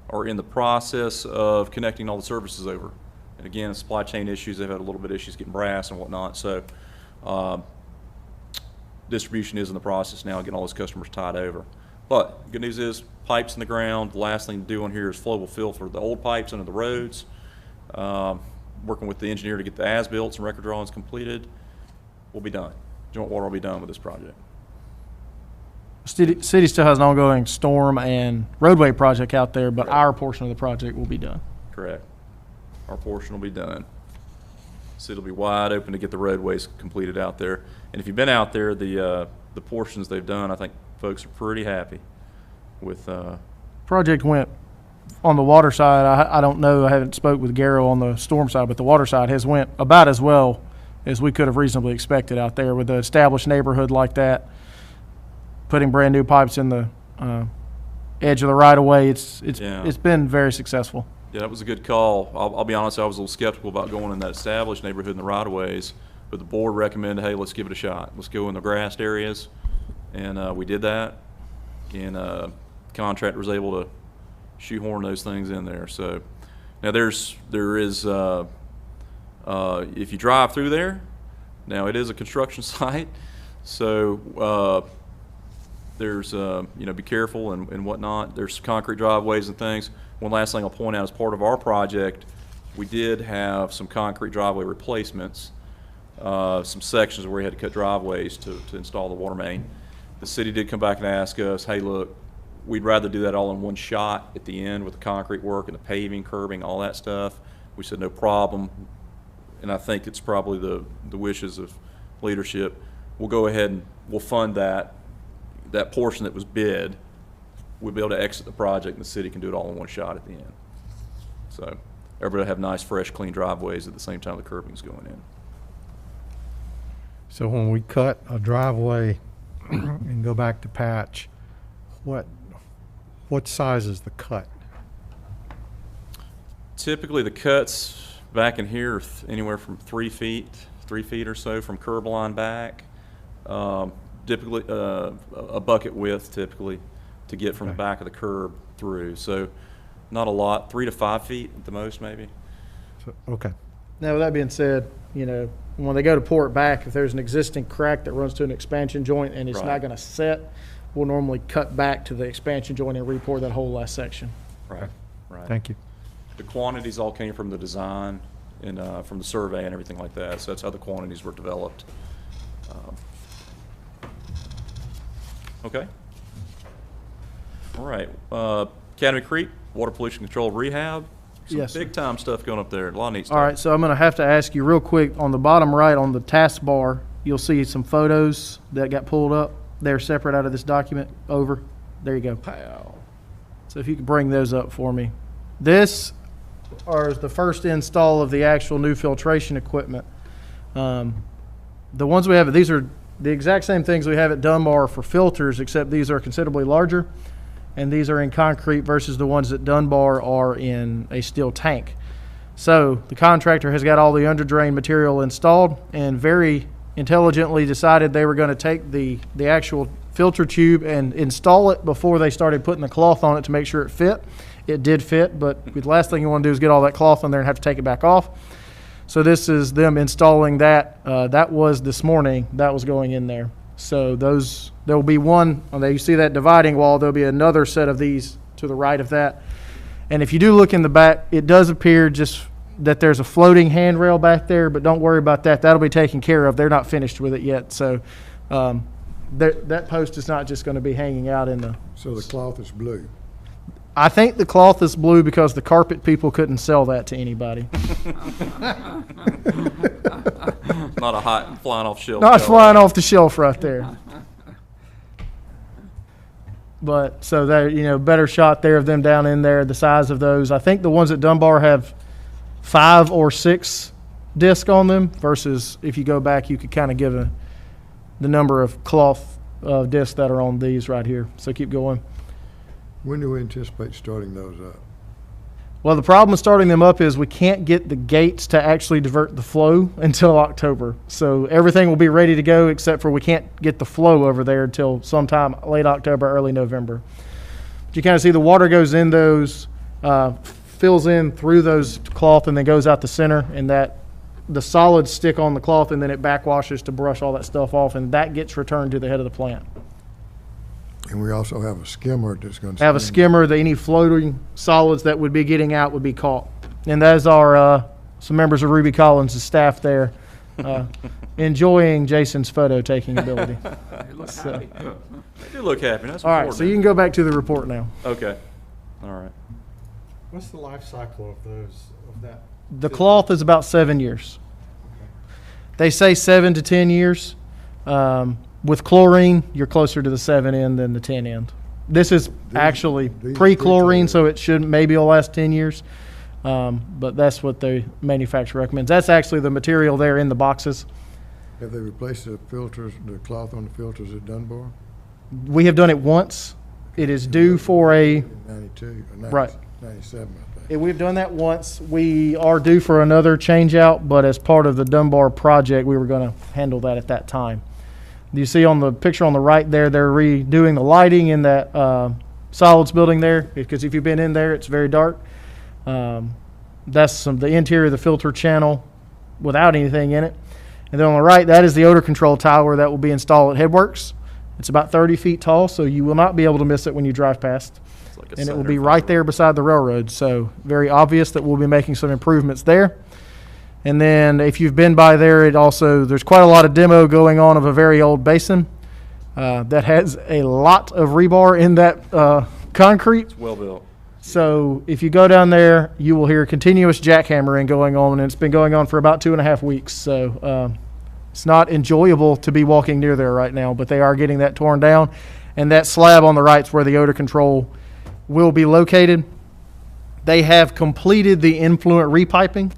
are in the process of connecting all the services over. And again, supply chain issues, they've had a little bit of issues getting brass and whatnot, so distribution is in the process now, getting all those customers tied over. But good news is, pipes in the ground. The last thing to do on here is flowable fill for the old pipes under the roads. Working with the engineer to get the as-built and record drawings completed. We'll be done. Joint water will be done with this project.
city still has an ongoing storm and roadway project out there, but our portion of the project will be done.
Correct. Our portion will be done. City will be wide open to get the roadways completed out there. And if you've been out there, the portions they've done, I think folks are pretty happy with.
Project went on the water side. I don't know. I haven't spoke with Garrow on the storm side, but the water side has went about as well as we could have reasonably expected out there with the established neighborhood like that. Putting brand new pipes in the edge of the right of way. It's been very successful.
Yeah, that was a good call. I'll be honest, I was a little skeptical about going in that established neighborhood in the right-of-ways, but the board recommended, hey, let's give it a shot. Let's go in the grassed areas, and we did that, and contractor was able to shoehorn those things in there. So now there is, if you drive through there, now it is a construction site, so there's, be careful and whatnot. There's concrete driveways and things. One last thing I'll point out, as part of our project, we did have some concrete driveway replacements, some sections where we had to cut driveways to install the water main. The city did come back and ask us, hey, look, we'd rather do that all in one shot at the end with the concrete work and the paving, curbing, all that stuff. We said no problem, and I think it's probably the wishes of leadership. We'll go ahead and we'll fund that portion that was bid. We'll be able to exit the project, and the city can do it all in one shot at the end. So everybody will have nice, fresh, clean driveways at the same time the curbing's going in.
So when we cut a driveway and go back to patch, what size is the cut?
Typically, the cuts back in here are anywhere from 3 feet or so from curb line back. Typically, a bucket width typically to get from the back of the curb through. So not a lot, 3 to 5 feet at the most, maybe.
So, okay.
Now, with that being said, when they go to pour it back, if there's an existing crack that runs to an expansion joint and it's
Right.
not going to set, we'll normally cut back to the expansion joint and re-pour that whole last section.
Right. Right.
Thank you.
The quantities all came from the design and from the survey and everything like that. So that's how the quantities were developed. Okay. All right. Academy Creek, water pollution control rehab. Some
Yes, sir.
big time stuff going up there. A lot of neat stuff.
All right, so I'm going to have to ask you real quick, on the bottom right on the taskbar, you'll see some photos that got pulled up. They're separate out of this document. Over. There you go.
Pow.
So if you could bring those up for me. This is the first install of the actual new filtration equipment. The ones we have, these are the exact same things we have at Dunbar for filters, except these are considerably larger, and these are in concrete versus the ones at Dunbar are in a steel tank. So the contractor has got all the under drain material installed and very intelligently decided they were going to take the actual filter tube and install it before they started putting the cloth on it to make sure it fit. It did fit, but the last thing you want to do is get all that cloth on there and have to take it back off. So this is them installing that. That was this morning. That was going in there. So those, there will be one, there you see that dividing wall, there'll be another set of these to the right of that. And if you do look in the back, it does appear, just that there's a floating handrail back there, but don't worry about that. That'll be taken care of. They're not finished with it yet. So that post is not just going to be hanging out in the...
So the cloth is blue.
I think the cloth is blue because the carpet people couldn't sell that to anybody.
Not a hot flying off shelf.
Not flying off the shelf right there. But so there, you know, better shot there of them down in there, the size of those. I think the ones at Dunbar have 5 or 6 discs on them versus if you go back, you could kind of give the number of cloth discs that are on these right here. So keep going.
When do we anticipate starting those up?
Well, the problem with starting them up is we can't get the gates to actually divert the flow until October. So everything will be ready to go except for we can't get the flow over there until sometime late October, early November. But you kind of see the water goes in those, fills in through those cloth and then goes out the center, and that the solids stick on the cloth and then it backwashes to brush all that stuff off, and that gets returned to the head of the plant.
And we also have a skimmer that's going to...
Have a skimmer that any floating solids that would be getting out would be caught. And those are some members of Ruby Collins' staff there enjoying Jason's photo-taking ability.
They look
So-
happy.
They do look happy. That's
All right,
important.
so you can go back to the report now.
Okay. All right.
What's the life cycle of those, of that?
The cloth is about 7 years. They say 7 to 10 years. With chlorine, you're closer to the 7 end than the 10 end. This is actually
these
pre-chlorine,
pre-chlorine.
so it should maybe will last 10 years. But that's what the manufacturer recommends. That's actually the material there in the boxes.
Have they replaced the filters, the cloth on the filters at Dunbar?
We have done it once. It is due for a...
92, or 90,
Right.
97, I think.
We've done that once. We are due for another change out, but as part of the Dunbar project, we were going to handle that at that time. You see on the picture on the right there, they're redoing the lighting in that solids building there, because if you've been in there, it's very dark. That's the interior of the filter channel without anything in it. And then on the right, that is the odor control tower that will be installed at Headworks. It's about 30 feet tall, so you will not be able to miss it when you drive past.
It's like a
And it will
center
be
fire.
right there beside the railroad, so very obvious that we'll be making some improvements there. And then if you've been by there, there's quite a lot of demo going on of a very old basin that has a lot of rebar in that concrete.
It's well built.
So if you go down there, you will hear continuous jackhammering going on, and it's been going on for about 2.5 weeks. So it's not enjoyable to be walking near there right now, but they are getting that torn down. And that slab on the right is where the odor control will be located. They have completed the influent repiping.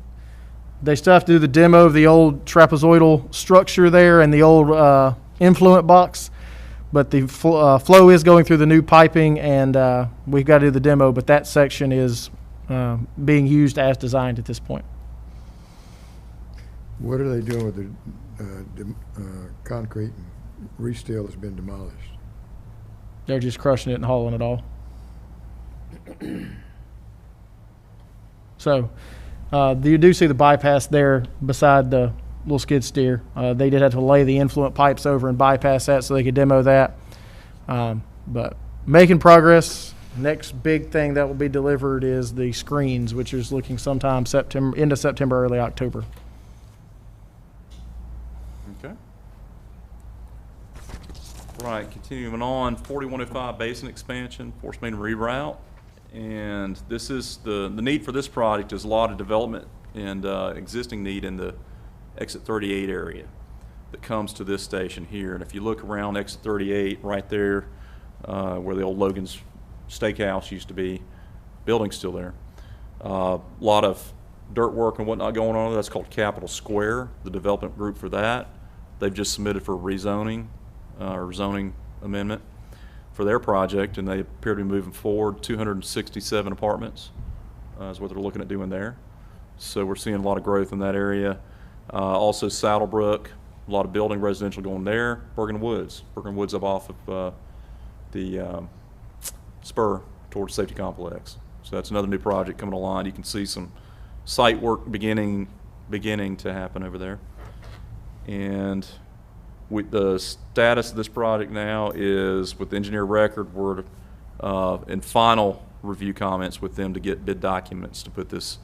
They still have to do the demo of the old trapezoidal structure there and the old influent box. But the flow is going through the new piping, and we've got to do the demo, but that section is being used as designed at this point.
What are they doing with the concrete and resteel that's been demolished?
They're just crushing it and hauling it all. So you do see the bypass there beside the little skid steer. They did have to lay the influent pipes over and bypass that so they could demo that. But making progress. Next big thing that will be delivered is the screens, which is looking sometime end of September, early October.
Okay. Right, continuing on, 4105 basin expansion, force main reroute. And this is the need for this project is a lot of development and existing need in the exit 38 area that comes to this station here. And if you look around exit 38 right there where the old Logan's Steakhouse used to be, building's still there. A lot of dirt work and whatnot going on. That's called Capitol Square, the development group for that. They've just submitted for rezoning or zoning amendment for their project, and they appear to be moving forward. 267 apartments is what they're looking at doing there. So we're seeing a lot of growth in that area. Also Saddlebrook, a lot of building residential going there. Bergen Woods up off of the spur towards Safety Complex. So that's another new project coming along. You can see some site work beginning to happen over there. And the status of this project now is with the engineer record, we're in final review comments with them to get bid documents to put this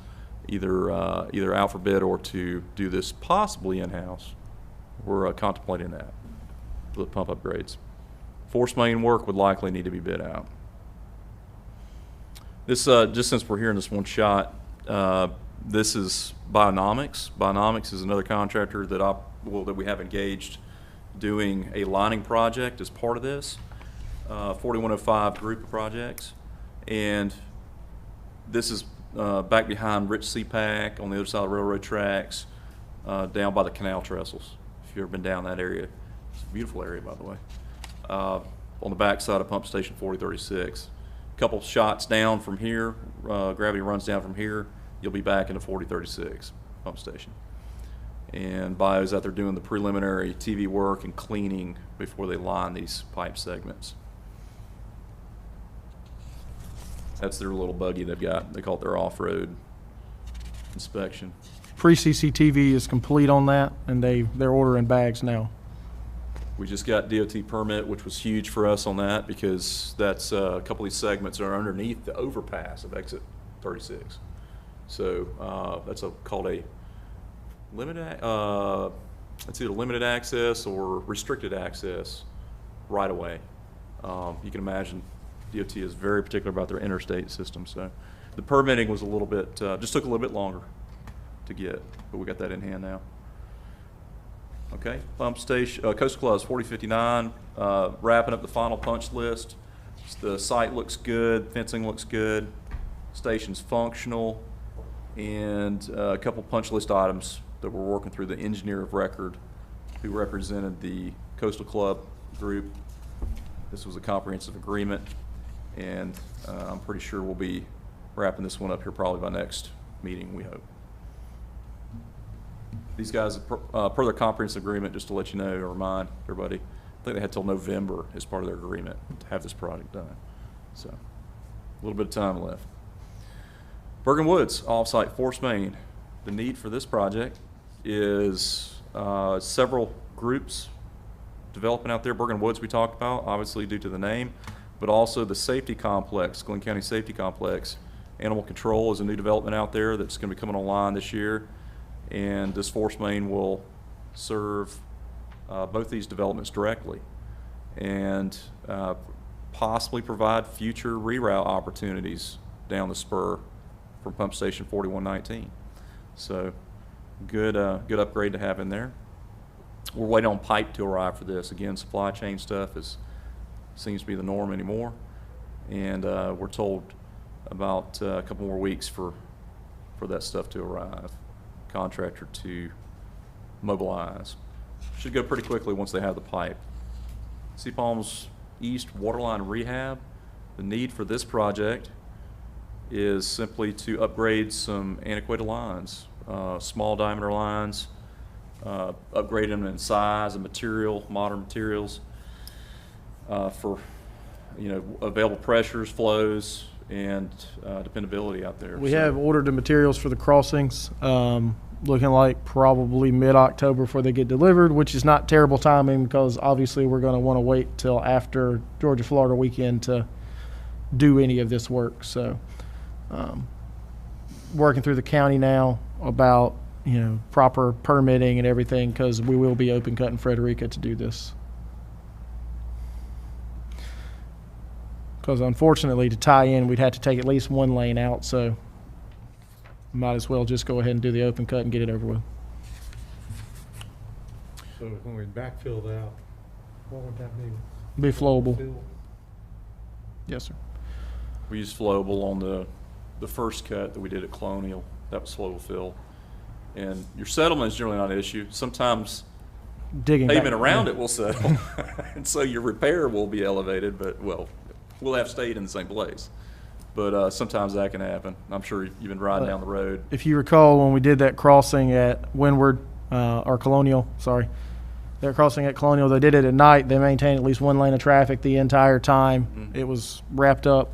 either out for bid or to do this possibly in-house. We're contemplating that for the pump upgrades. Force main work would likely need to be bid out. This, just since we're here in this one shot, this is Bionomics. Bionomics is another contractor that that we have engaged doing a lining project as part of this 4105 group of projects, and this is back behind Rich CPAC on the other side of the railroad tracks, down by the canal trestles. If you've ever been down that area, it's a beautiful area, by the way. On the back side of pump station 4036. A couple shots down from here, gravity runs down from here, you'll be back into 4036 pump station. And Bio's out there doing the preliminary TV work and cleaning before they line these pipe segments. That's their little buggy they've got. They call it their off-road inspection.
Pre-CCTV is complete on that, and they're ordering bags now.
We just got DOT permit, which was huge for us on that because that's a couple of these segments are underneath the overpass of exit 36. So that's called a limited, it's either limited access or restricted access right away. You can imagine DOT is very particular about their interstate system. So the permitting was a little bit, just took a little bit longer to get, but we got that in hand now. Okay, pump station, Coastal Club's 4059, wrapping up the final punch list. The site looks good, fencing looks good, station's functional, and a couple punch list items that we're working through. The engineer of record who represented the Coastal Club group. This was a comprehensive agreement, and I'm pretty sure we'll be wrapping this one up here probably by next meeting, we hope. These guys, per their comprehensive agreement, just to let you know or remind everybody, I think they had till November as part of their agreement to have this project done. So a little bit of time left. Bergen Woods off-site force main. The need for this project is several groups developing out there. Bergen Woods we talked about, obviously due to the name, but also the safety complex, Glynn County Safety Complex. Animal control is a new development out there that's going to be coming online this year. And this force main will serve both these developments directly and possibly provide future reroute opportunities down the spur from pump station 4119. So good upgrade to have in there. We're waiting on pipe to arrive for this. Again, supply chain stuff seems to be the norm anymore. And we're told about a couple more weeks for that stuff to arrive. Contractor to mobilize. Should go pretty quickly once they have the pipe. CPOM's East waterline rehab. The need for this project is simply to upgrade some antiquated lines, small diameter lines, upgrade them in size and material, modern materials, for available pressures, flows, and dependability out there.
We have ordered the materials for the crossings, looking like probably mid-October before they get delivered, which is not terrible timing because obviously we're going to want to wait till after Georgia-Florida weekend to do any of this work. So working through the county now about proper permitting and everything because we will be open cutting Frederica to do this. Because unfortunately, to tie in, we'd have to take at least one lane out, so might as well just go ahead and do the open cut and get it over with.
So when we backfill that, what would that be?
Be flowable. Yes, sir.
We used flowable on the first cut that we did at Colonial. That was flowable fill. And your settlement is generally not an issue. Sometimes
Digging
pavement
back.
around it will settle. And so your repair will be elevated, but we'll have stayed in the same place. But sometimes that can happen. I'm sure you've been riding down the road.
If you recall, when we did that crossing at Windward, or Colonial, sorry, that crossing at Colonial, they did it at night. They maintained at least one lane of traffic the entire time.
Mm-hmm.
It was wrapped up.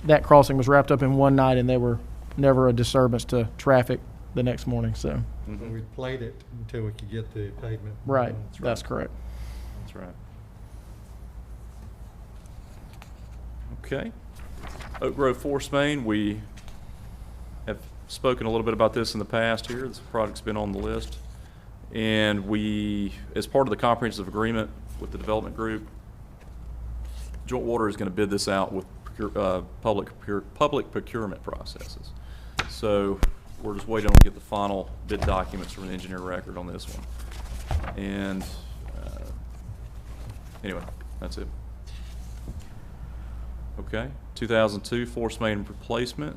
That crossing was wrapped up in one night, and they were never a disturbance to traffic the next morning. So,
Mm-hmm.
We played it until we could get the pavement.
right, that's correct.
That's right. Okay. Oak Grove Force Main, we have spoken a little bit about this in the past here. This project's been on the list. And we, as part of the comprehensive agreement with the development group, Joint Water is going to bid this out with public procurement processes. So we're just waiting to get the final bid documents from an engineer record on this one. And anyway, that's it. Okay, 2002 force main replacement.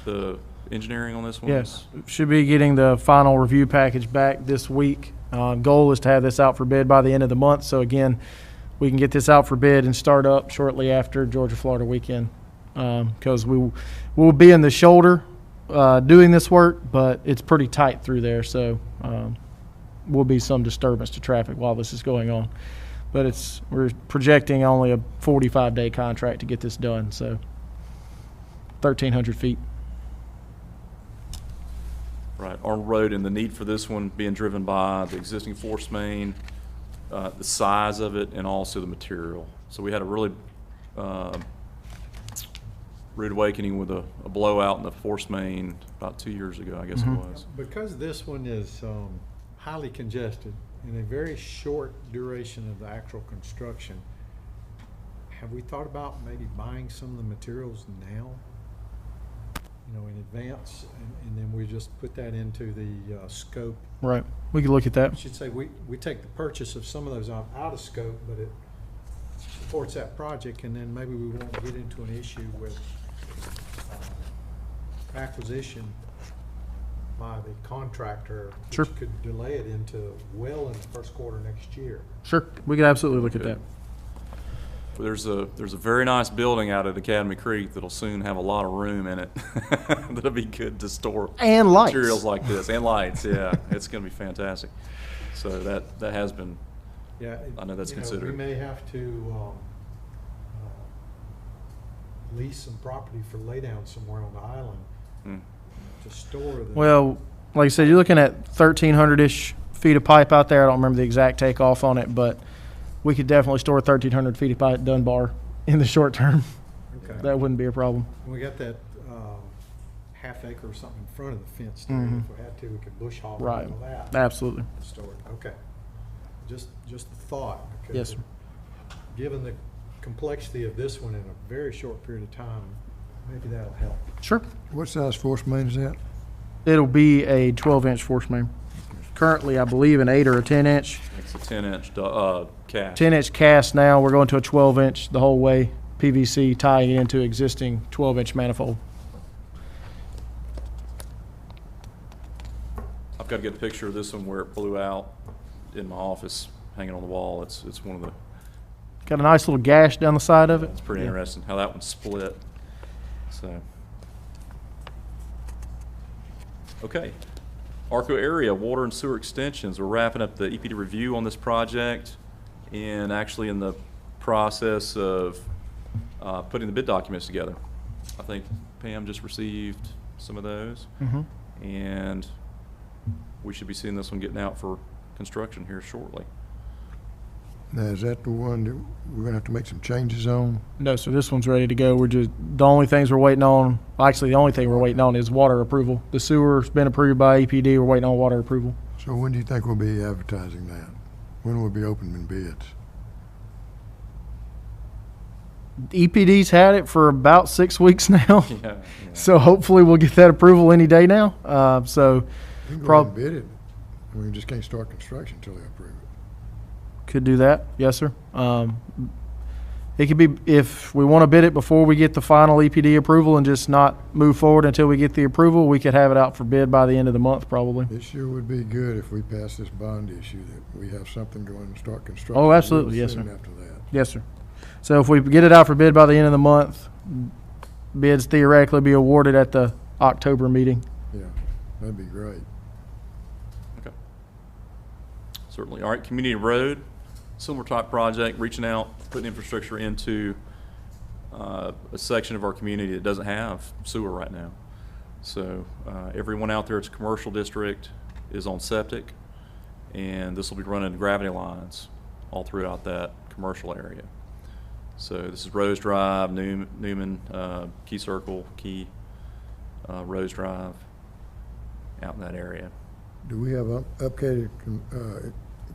The engineering on this one?
Yes, should be getting the final review package back this week. Goal is to have this out for bid by the end of the month. So again, we can get this out for bid and start up shortly after Georgia-Florida weekend. Because we'll be in the shoulder doing this work, but it's pretty tight through there. So will be some disturbance to traffic while this is going on. But we're projecting only a 45-day contract to get this done. So 1,300 feet.
Right, Arnold Road, and the need for this one being driven by the existing force main, the size of it, and also the material. So we had a really rude awakening with a blowout in the force main about 2 years ago, I guess it was.
Because this one is highly congested and a very short duration of the actual construction, have we thought about maybe buying some of the materials now? You know, in advance, and then we just put that into the scope.
Right. We could look at that.
I should say we take the purchase of some of those out of scope, but it supports that project, and then maybe we won't get into an issue with acquisition by the contractor, which
Sure.
could delay it into well in the first quarter next year.
Sure. We could absolutely look at that.
Well, there's a very nice building out at Academy Creek that'll soon have a lot of room in it. That'll be good to store
And lights.
materials like this, and lights. Yeah, it's going to be fantastic. So that has been.
Yeah,
I know that's
we
considered.
may have to lease some property for laydown somewhere on the island to store the.
Well, like I said, you're looking at 1,300-ish feet of pipe out there. I don't remember the exact takeoff on it, but we could definitely store 1,300 feet of pipe at Dunbar in the short term.
Okay.
That wouldn't be a problem.
We got that half acre or something in front of the fence there. If we had to, we could bush hog
Right.
all that.
Absolutely.
Store it. Okay. Just a thought. Because
Yes, sir.
given the complexity of this one in a very short period of time, maybe that'll help.
Sure.
What size force main is that?
It'll be a 12-inch force main. Currently, I believe an 8 or a 10-inch.
It's a 10-inch cast.
10-inch cast now. We're going to a 12-inch the whole way. PVC tying it into existing 12-inch manifold.
I've got to get a picture of this one where it blew out in my office, hanging on the wall. It's one of the.
Got a nice little gash down the side of it.
It's pretty
Yeah.
interesting how that one split. So. Okay. Arco area, water and sewer extensions. We're wrapping up the EPD review on this project and actually in the process of putting the bid documents together. I think Pam just received some of those. And we should be seeing this one getting out for construction here shortly.
Now, is that the one that we're gonna have to make some changes on?
No, sir, this one's ready to go. The only things we're waiting on, actually, the only thing we're waiting on is water approval. The sewer's been approved by EPD. We're waiting on water approval.
So when do you think we'll be advertising that? When will we be opening bids?
EPD's had it for about 6 weeks now.
Yeah.
So hopefully we'll get that approval any day now. So
We can go ahead and bid it. We just can't start construction until they approve it.
could do that. Yes, sir. It could be, if we want to bid it before we get the final EPD approval and just not move forward until we get the approval, we could have it out for bid by the end of the month, probably.
It sure would be good if we pass this bond issue, that we have something going and start construction.
Oh, absolutely.
real
Yes,
soon
sir.
After that.
Yes, sir. So if we get it out for bid by the end of the month, bids theoretically be awarded at the October meeting.
Yeah, that'd be great.
Okay. Certainly. All right, community road, similar type project, reaching out, putting infrastructure into a section of our community that doesn't have sewer right now. So everyone out there, it's a commercial district, is on septic, and this will be running gravity lines all throughout that commercial area. So this is Rose Drive, Newman, Key Circle, Key, Rose Drive, out in that area.
Do we have updated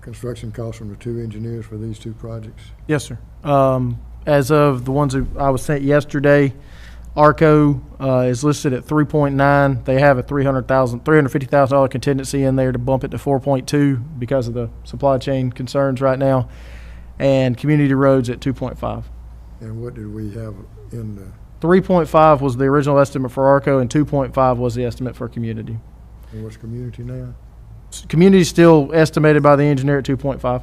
construction costs from the two engineers for these two projects?
Yes, sir. As of the ones that I was sent yesterday, Arco is listed at 3.9. They have a $350,000 contingency in there to bump it to 4.2 because of the supply chain concerns right now. And Community Roads at 2.5.
And what did we have in the,
3.5 was the original estimate for Arco, and 2.5 was the estimate for Community.
and what's community now?
Community is still estimated by the engineer at 2.5.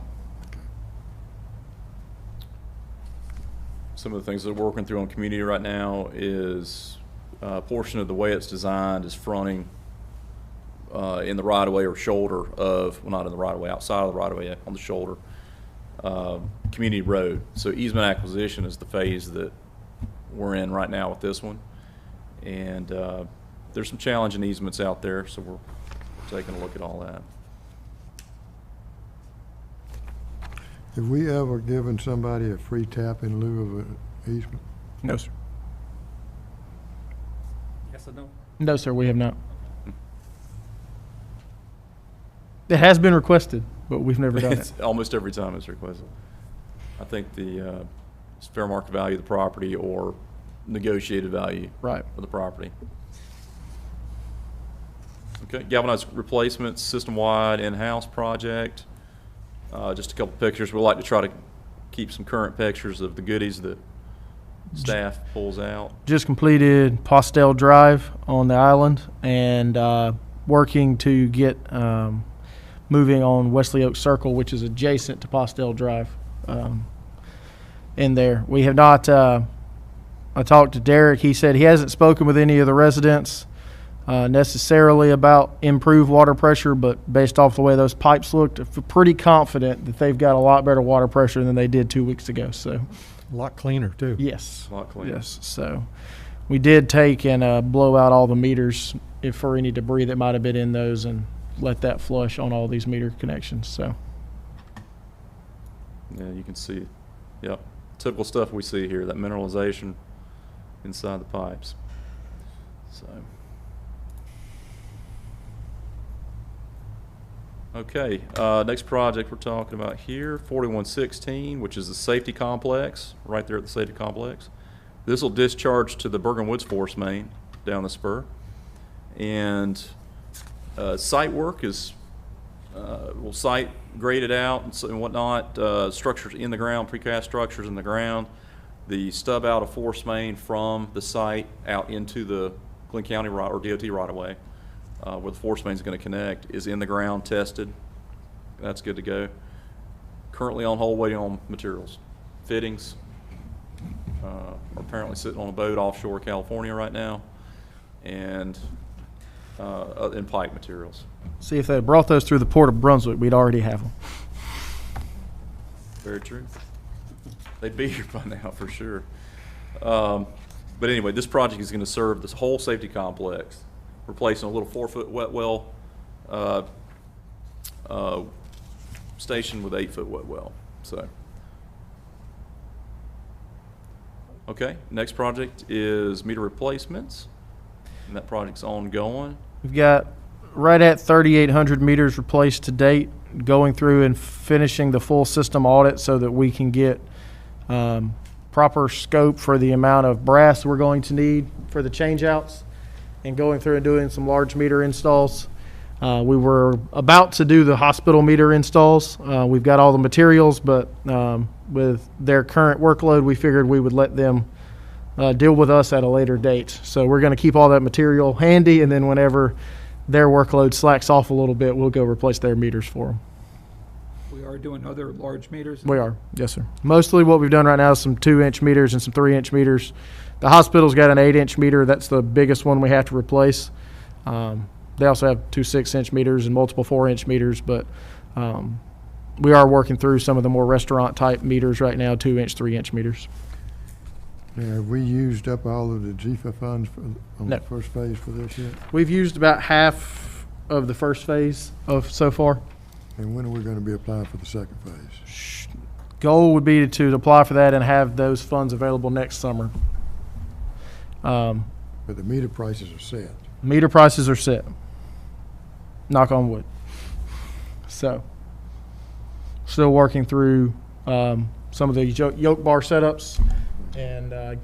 Some of the things that we're working through on community right now is a portion of the way it's designed is fronting in the right-of-way or shoulder of, well, not in the right-of-way, outside of the right-of-way, on the shoulder, community road. So easement acquisition is the phase that we're in right now with this one. And there's some challenging easements out there, so we're taking a look at all that.
Have we ever given somebody a free tap in lieu of an easement?
No, sir.
Yes or no?
No, sir, we have not. It has been requested, but we've never done it.
It's almost every time it's requested. I think the it's fair market value of the property or negotiated value
Right.
of the property. Okay, galvanized replacement, system-wide, in-house project. Just a couple pictures. We like to try to keep some current pictures of the goodies that staff pulls out.
Just completed Postel Drive on the island and working to get moving on Wesley Oak Circle, which is adjacent to Postel Drive in there. We have not, I talked to Derek. He said he hasn't spoken with any of the residents necessarily about improved water pressure, but based off the way those pipes looked, pretty confident that they've got a lot better water pressure than they did 2 weeks ago. So,
A lot cleaner, too.
yes.
A lot cleaner.
Yes. So we did take and blow out all the meters if for any debris that might have been in those and let that flush on all these meter connections. So
Yeah, you can see, yep, typical stuff we see here, that mineralization inside the pipes. So. Okay, next project we're talking about here, 4116, which is the safety complex, right there at the safety complex. This will discharge to the Bergen Woods Force main down the spur. And site work is, we'll site grade it out and whatnot, structures in the ground, precast structures in the ground. The stub out of force main from the site out into the Glynn County or DOT right away. Where the force main is going to connect is in the ground, tested. That's good to go. Currently on hold, waiting on materials. Fittings are apparently sitting on a boat offshore California right now, and pipe materials.
see, if they had brought those through the port of Brunswick, we'd already have them.
Very true. They'd be here by now for sure. But anyway, this project is going to serve this whole safety complex, replacing a little 4-foot wet well station with 8-foot wet well. So, okay, next project is meter replacements, and that project's ongoing.
We've got right at 3,800 meters replaced to date, going through and finishing the full system audit so that we can get proper scope for the amount of brass we're going to need for the changeouts, and going through and doing some large meter installs. We were about to do the hospital meter installs. We've got all the materials, but with their current workload, we figured we would let them deal with us at a later date. So we're going to keep all that material handy, and then whenever their workload slacks off a little bit, we'll go replace their meters for them.
We are doing other large meters?
We are, yes, sir. Mostly what we've done right now is some 2-inch meters and some 3-inch meters. The hospital's got an 8-inch meter. That's the biggest one we have to replace. They also have 2 6-inch meters and multiple 4-inch meters, but we are working through some of the more restaurant-type meters right now, 2-inch, 3-inch meters.
Now, have we used up all of the GFA funds on
No.
the first phase for this yet?
We've used about half of the first phase of so far.
And when are we going to be applying for the second phase?
Goal would be to apply for that and have those funds available next summer.
But the meter prices are set.
Meter prices are set. Knock on wood. So, still working through some of the yoke bar setups, and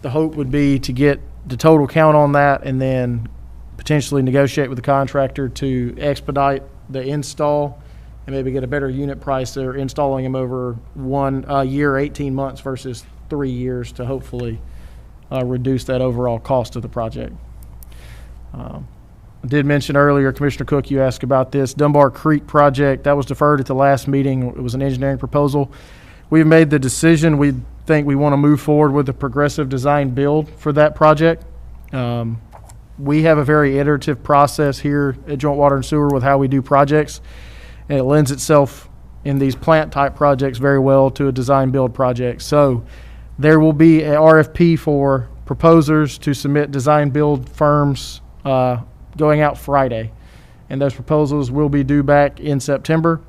the hope would be to get the total count on that and then potentially negotiate with the contractor to expedite the install and maybe get a better unit price. They're installing them over 1 year, 18 months versus 3 years to hopefully reduce that overall cost of the project. I did mention earlier, Commissioner Cook, you asked about this Dunbar Creek project. That was deferred at the last meeting. It was an engineering proposal. We've made the decision. We think we want to move forward with a progressive design build for that project. We have a very iterative process here at Joint Water and Sewer with how we do projects, and it lends itself in these plant type projects very well to a design build project. So there will be a RFP for proposers to submit design build firms going out Friday, and those proposals will be due back in September.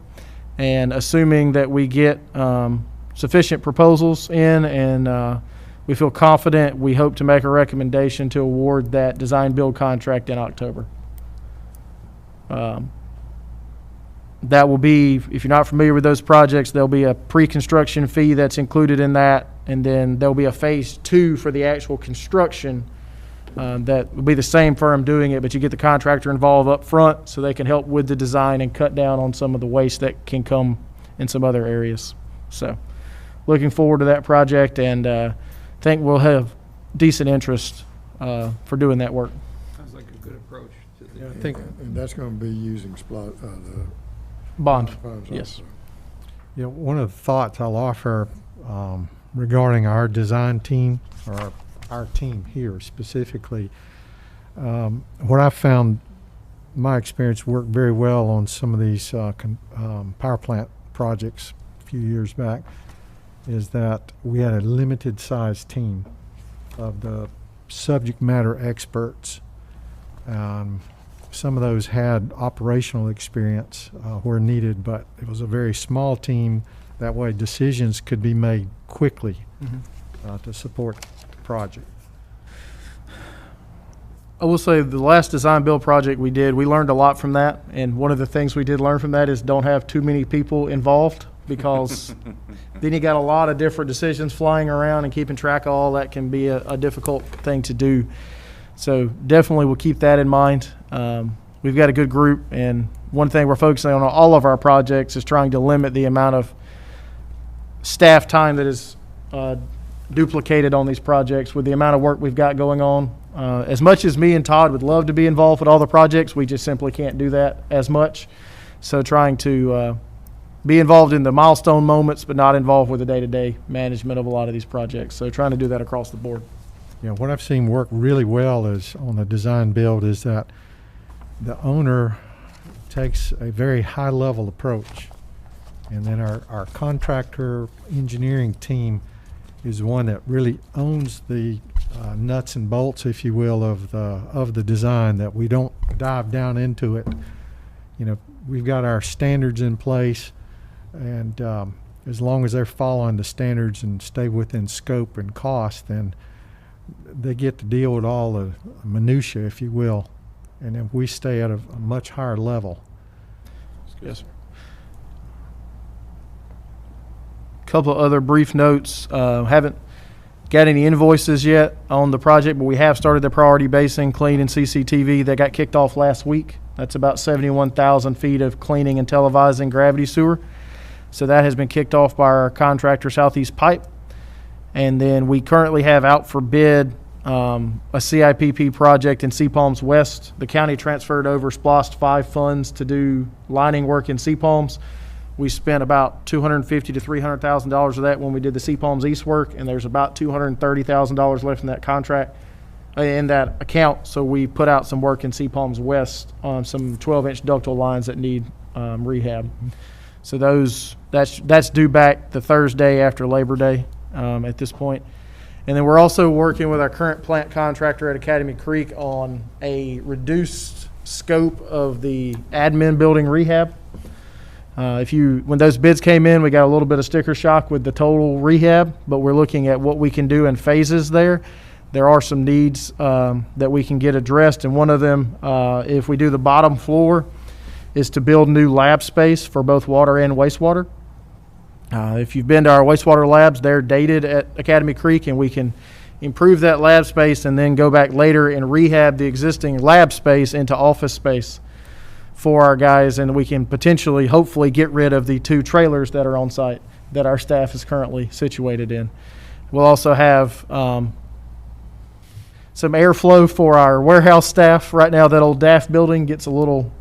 And assuming that we get sufficient proposals in and we feel confident, we hope to make a recommendation to award that design build contract in October. That will be, if you're not familiar with those projects, there'll be a pre-construction fee that's included in that, and then there'll be a phase 2 for the actual construction. That will be the same firm doing it, but you get the contractor involved up front so they can help with the design and cut down on some of the waste that can come in some other areas. So looking forward to that project, and think we'll have decent interest for doing that work.
Sounds like a good approach to the.
Yeah, I think,
And that's going to be using the
Bond,
funds
yes.
also.
you know, one of the thoughts I'll offer regarding our design team, or our team here specifically, what I found, my experience worked very well on some of these power plant projects a few years back, is that we had a limited sized team of the subject matter experts. Some of those had operational experience where needed, but it was a very small team. That way decisions could be made quickly to support the project.
I will say the last design build project we did, we learned a lot from that. And one of the things we did learn from that is don't have too many people involved, because then you got a lot of different decisions flying around, and keeping track of all that can be a difficult thing to do. So definitely we'll keep that in mind. We've got a good group, and one thing we're focusing on all of our projects is trying to limit the amount of staff time that is duplicated on these projects with the amount of work we've got going on. As much as me and Todd would love to be involved with all the projects, we just simply can't do that as much. So trying to be involved in the milestone moments, but not involved with the day-to-day management of a lot of these projects. So trying to do that across the board.
You know, what I've seen work really well is on the design build is that the owner takes a very high level approach, and then our contractor engineering team is one that really owns the nuts and bolts, if you will, of the design, that we don't dive down into it. You know, we've got our standards in place, and as long as they're following the standards and stay within scope and cost, then they get to deal with all the minutiae, if you will, and then we stay at a much higher level.
Yes, sir. Couple of other brief notes. Haven't got any invoices yet on the project, but we have started the priority basin clean and CCTV that got kicked off last week. That's about 71,000 feet of cleaning and televising gravity sewer. So that has been kicked off by our contractor, Southeast Pipe. And then we currently have out for bid a CIPP project in Sea Palms West. The county transferred over SPLOST 5 funds to do lining work in Sea Palms. We spent about $250,000 to $300,000 of that when we did the Sea Palms East work, and there's about $230,000 left in that contract, in that account. So we put out some work in Sea Palms West on some 12-inch ductile lines that need rehab. So that's due back the Thursday after Labor Day at this point. And then we're also working with our current plant contractor at Academy Creek on a reduced scope of the admin building rehab. When those bids came in, we got a little bit of sticker shock with the total rehab, but we're looking at what we can do in phases there. there are some needs that we can get addressed, and one of them, if we do the bottom floor, is to build new lab space for both water and wastewater. If you've been to our wastewater labs, they're dated at Academy Creek, and we can improve that lab space and then go back later and rehab the existing lab space into office space for our guys, and we can potentially, hopefully, get rid of the 2 trailers that are on site that our staff is currently situated in. We'll also have some airflow for our warehouse staff. Right now, that old DAF building gets a little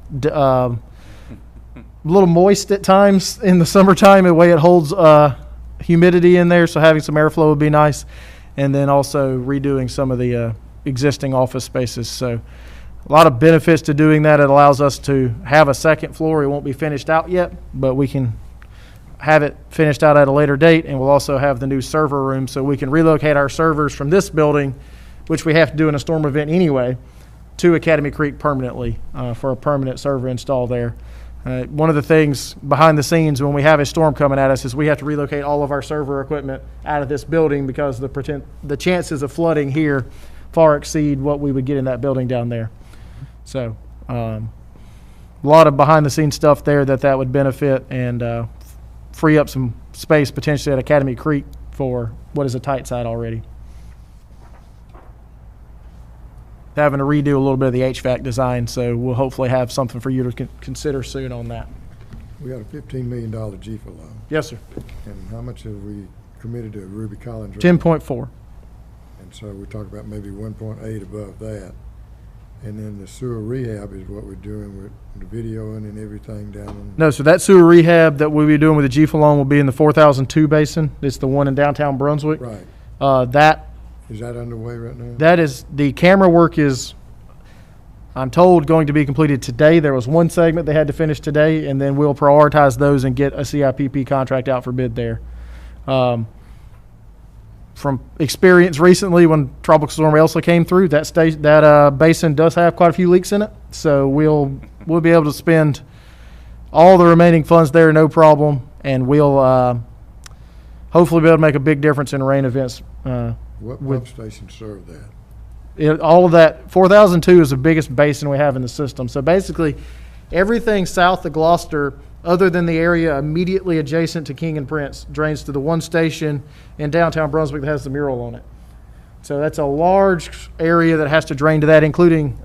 moist at times in the summertime, the way it holds humidity in there, so having some airflow would be nice. And then also redoing some of the existing office spaces. So a lot of benefits to doing that. It allows us to have a second floor. It won't be finished out yet, but we can have it finished out at a later date, and we'll also have the new server room, so we can relocate our servers from this building, which we have to do in a storm event anyway, to Academy Creek permanently for a permanent server install there. One of the things behind the scenes when we have a storm coming at us is we have to relocate all of our server equipment out of this building because the chances of flooding here far exceed what we would get in that building down there. So a lot of behind the scenes stuff there that would benefit and free up some space potentially at Academy Creek for what is a tight site already. Having to redo a little bit of the HVAC design, so we'll hopefully have something for you to consider soon on that.
We got a $15 million GFA loan.
Yes, sir.
And how much have we committed to Ruby Collins?
10.4.
And so we talk about maybe 1.8 above that. And then the sewer rehab is what we're doing with the videoing and everything down in.
No, so that sewer rehab that we'll be doing with the GFA loan will be in the 4002 basin. It's the one in downtown Brunswick.
Right.
That
Is that underway right now?
That is, the camera work is, I'm told, going to be completed today. There was one segment they had to finish today, and then we'll prioritize those and get a CIPP contract out for bid there. From experience recently, when Tropical Storm Elsa came through, that basin does have quite a few leaks in it. So we'll be able to spend all the remaining funds there, no problem, and we'll hopefully be able to make a big difference in rain events.
What pump station serve that?
All of that, 4002 is the biggest basin we have in the system. So basically, everything south of Gloucester, other than the area immediately adjacent to King and Prince, drains to the one station in downtown Brunswick that has the mural on it. So that's a large area that has to drain to that, including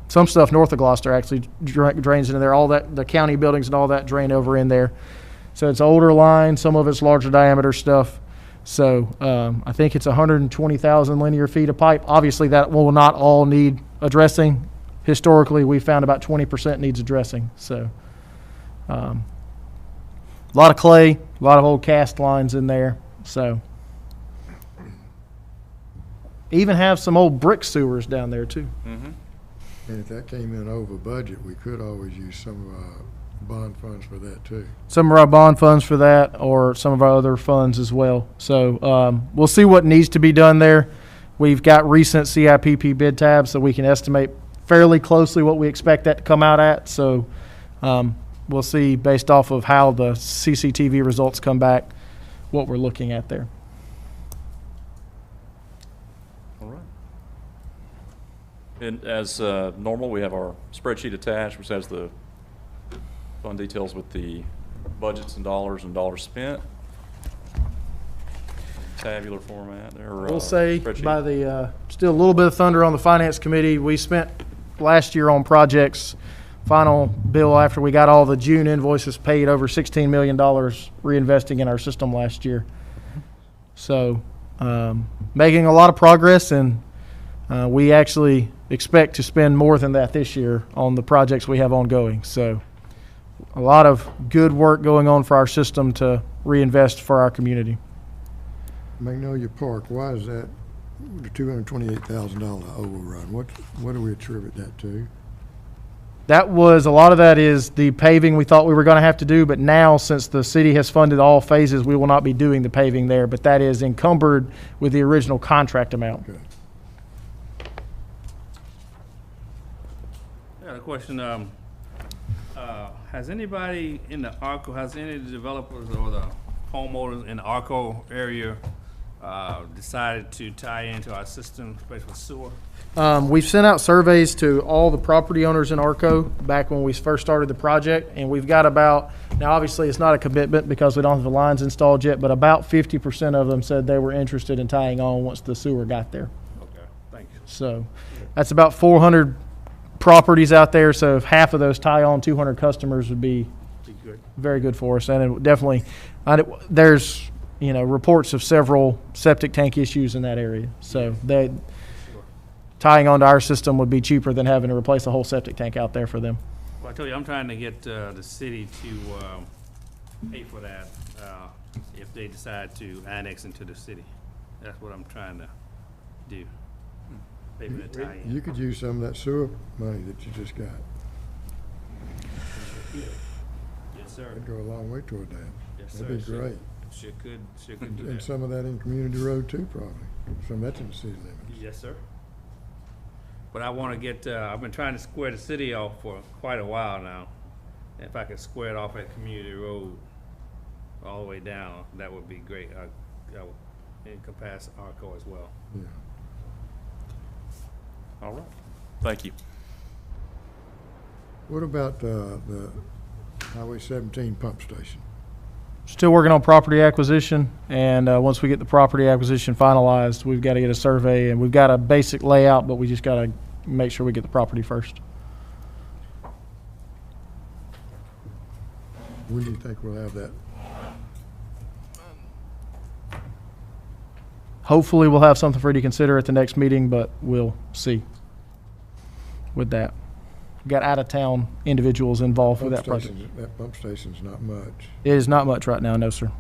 some stuff north of Gloucester actually drains into there. All that, the county buildings and all that drain over in there. So it's older line, some of it's larger diameter stuff. So I think it's 120,000 linear feet of pipe. Obviously, that will not all need addressing. Historically, we found about 20% needs addressing. So a lot of clay, a lot of old cast lines in there. So even have some old brick sewers down there too.
Mm-hmm.
And if that came in over budget, we could always use some of our bond funds for that too.
Some of our bond funds for that, or some of our other funds as well. So we'll see what needs to be done there. We've got recent CIPP bid tabs, so we can estimate fairly closely what we expect that to come out at. So we'll see based off of how the CCTV results come back, what we're looking at there.
All right. And as normal, we have our spreadsheet attached, which has the fund details with the budgets and dollars spent. Tabular format there.
We'll say
spreadsheet.
by the, still a little bit of thunder on the finance committee. We spent last year on projects, final bill after we got all the June invoices paid, over $16 million reinvesting in our system last year. So making a lot of progress, and we actually expect to spend more than that this year on the projects we have ongoing. So a lot of good work going on for our system to reinvest for our community.
Magnolia Park, why is that the $228,000 overrun? What do we attribute that to?
That was, a lot of that is the paving we thought we were going to have to do, but now since the city has funded all phases, we will not be doing the paving there, but that is encumbered with the original contract amount.
Okay.
I got a question. Has anybody in the arco, has any of the developers or the homeowners in the arco area decided to tie into our system, especially with sewer?
We've sent out surveys to all the property owners in Arco back when we first started the project, and we've got about, now obviously it's not a commitment because we don't have the lines installed yet, but about 50% of them said they were interested in tying on once the sewer got there.
Okay, thank you.
So that's about 400 properties out there, so if half of those tie on, 200 customers would be
Be good.
very good for us. And it would definitely, there's, reports of several septic tank issues in that area. So tying onto our system would be cheaper than having to replace a whole septic tank out there for them.
Well, I told you, I'm trying to get the city to pay for that if they decide to annex into the city. That's what I'm trying to do. Pay for that tie-in.
You could use some of that sewer money that you just got.
Yes, sir.
That'd go a long way toward that.
Yes, sir.
That'd be great.
Sure could do
And
that.
some of that in Community Road too, probably. Some that's in the city limits.
Yes, sir. But I want to get, I've been trying to square the city off for quite a while now. If I could square it off at Community Road all the way down, that would be great. That would encompass Arco as well.
Yeah.
All right. Thank you.
What about the Highway 17 pump station?
Still working on property acquisition, and once we get the property acquisition finalized, we've got to get a survey, and we've got a basic layout, but we just got to make sure we get the property first.
When do you think we'll have that?
Hopefully, we'll have something for you to consider at the next meeting, but we'll see with that. We've got out-of-town individuals involved with that project.
That pump station's not much.
It is not much right now, no, sir.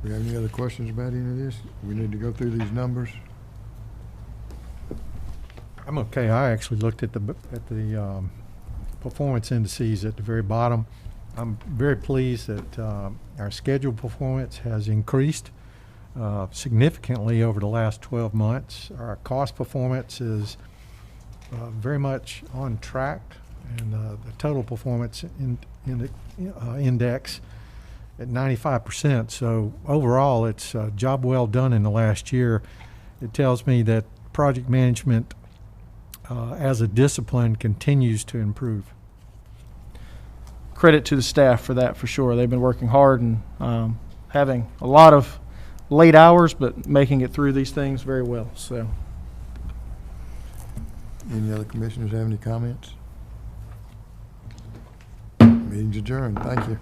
We have any other questions about any of this? We need to go through these numbers.
I'm okay. I actually looked at the performance indices at the very bottom. I'm very pleased that our scheduled performance has increased significantly over the last 12 months. Our cost performance is very much on track, and the total performance index at 95%. So overall, it's a job well done in the last year. It tells me that project management as a discipline continues to improve.
Credit to the staff for that, for sure. They've been working hard and having a lot of late hours, but making it through these things very well. So,
Any other commissioners have any comments? Meeting's adjourned. Thank you.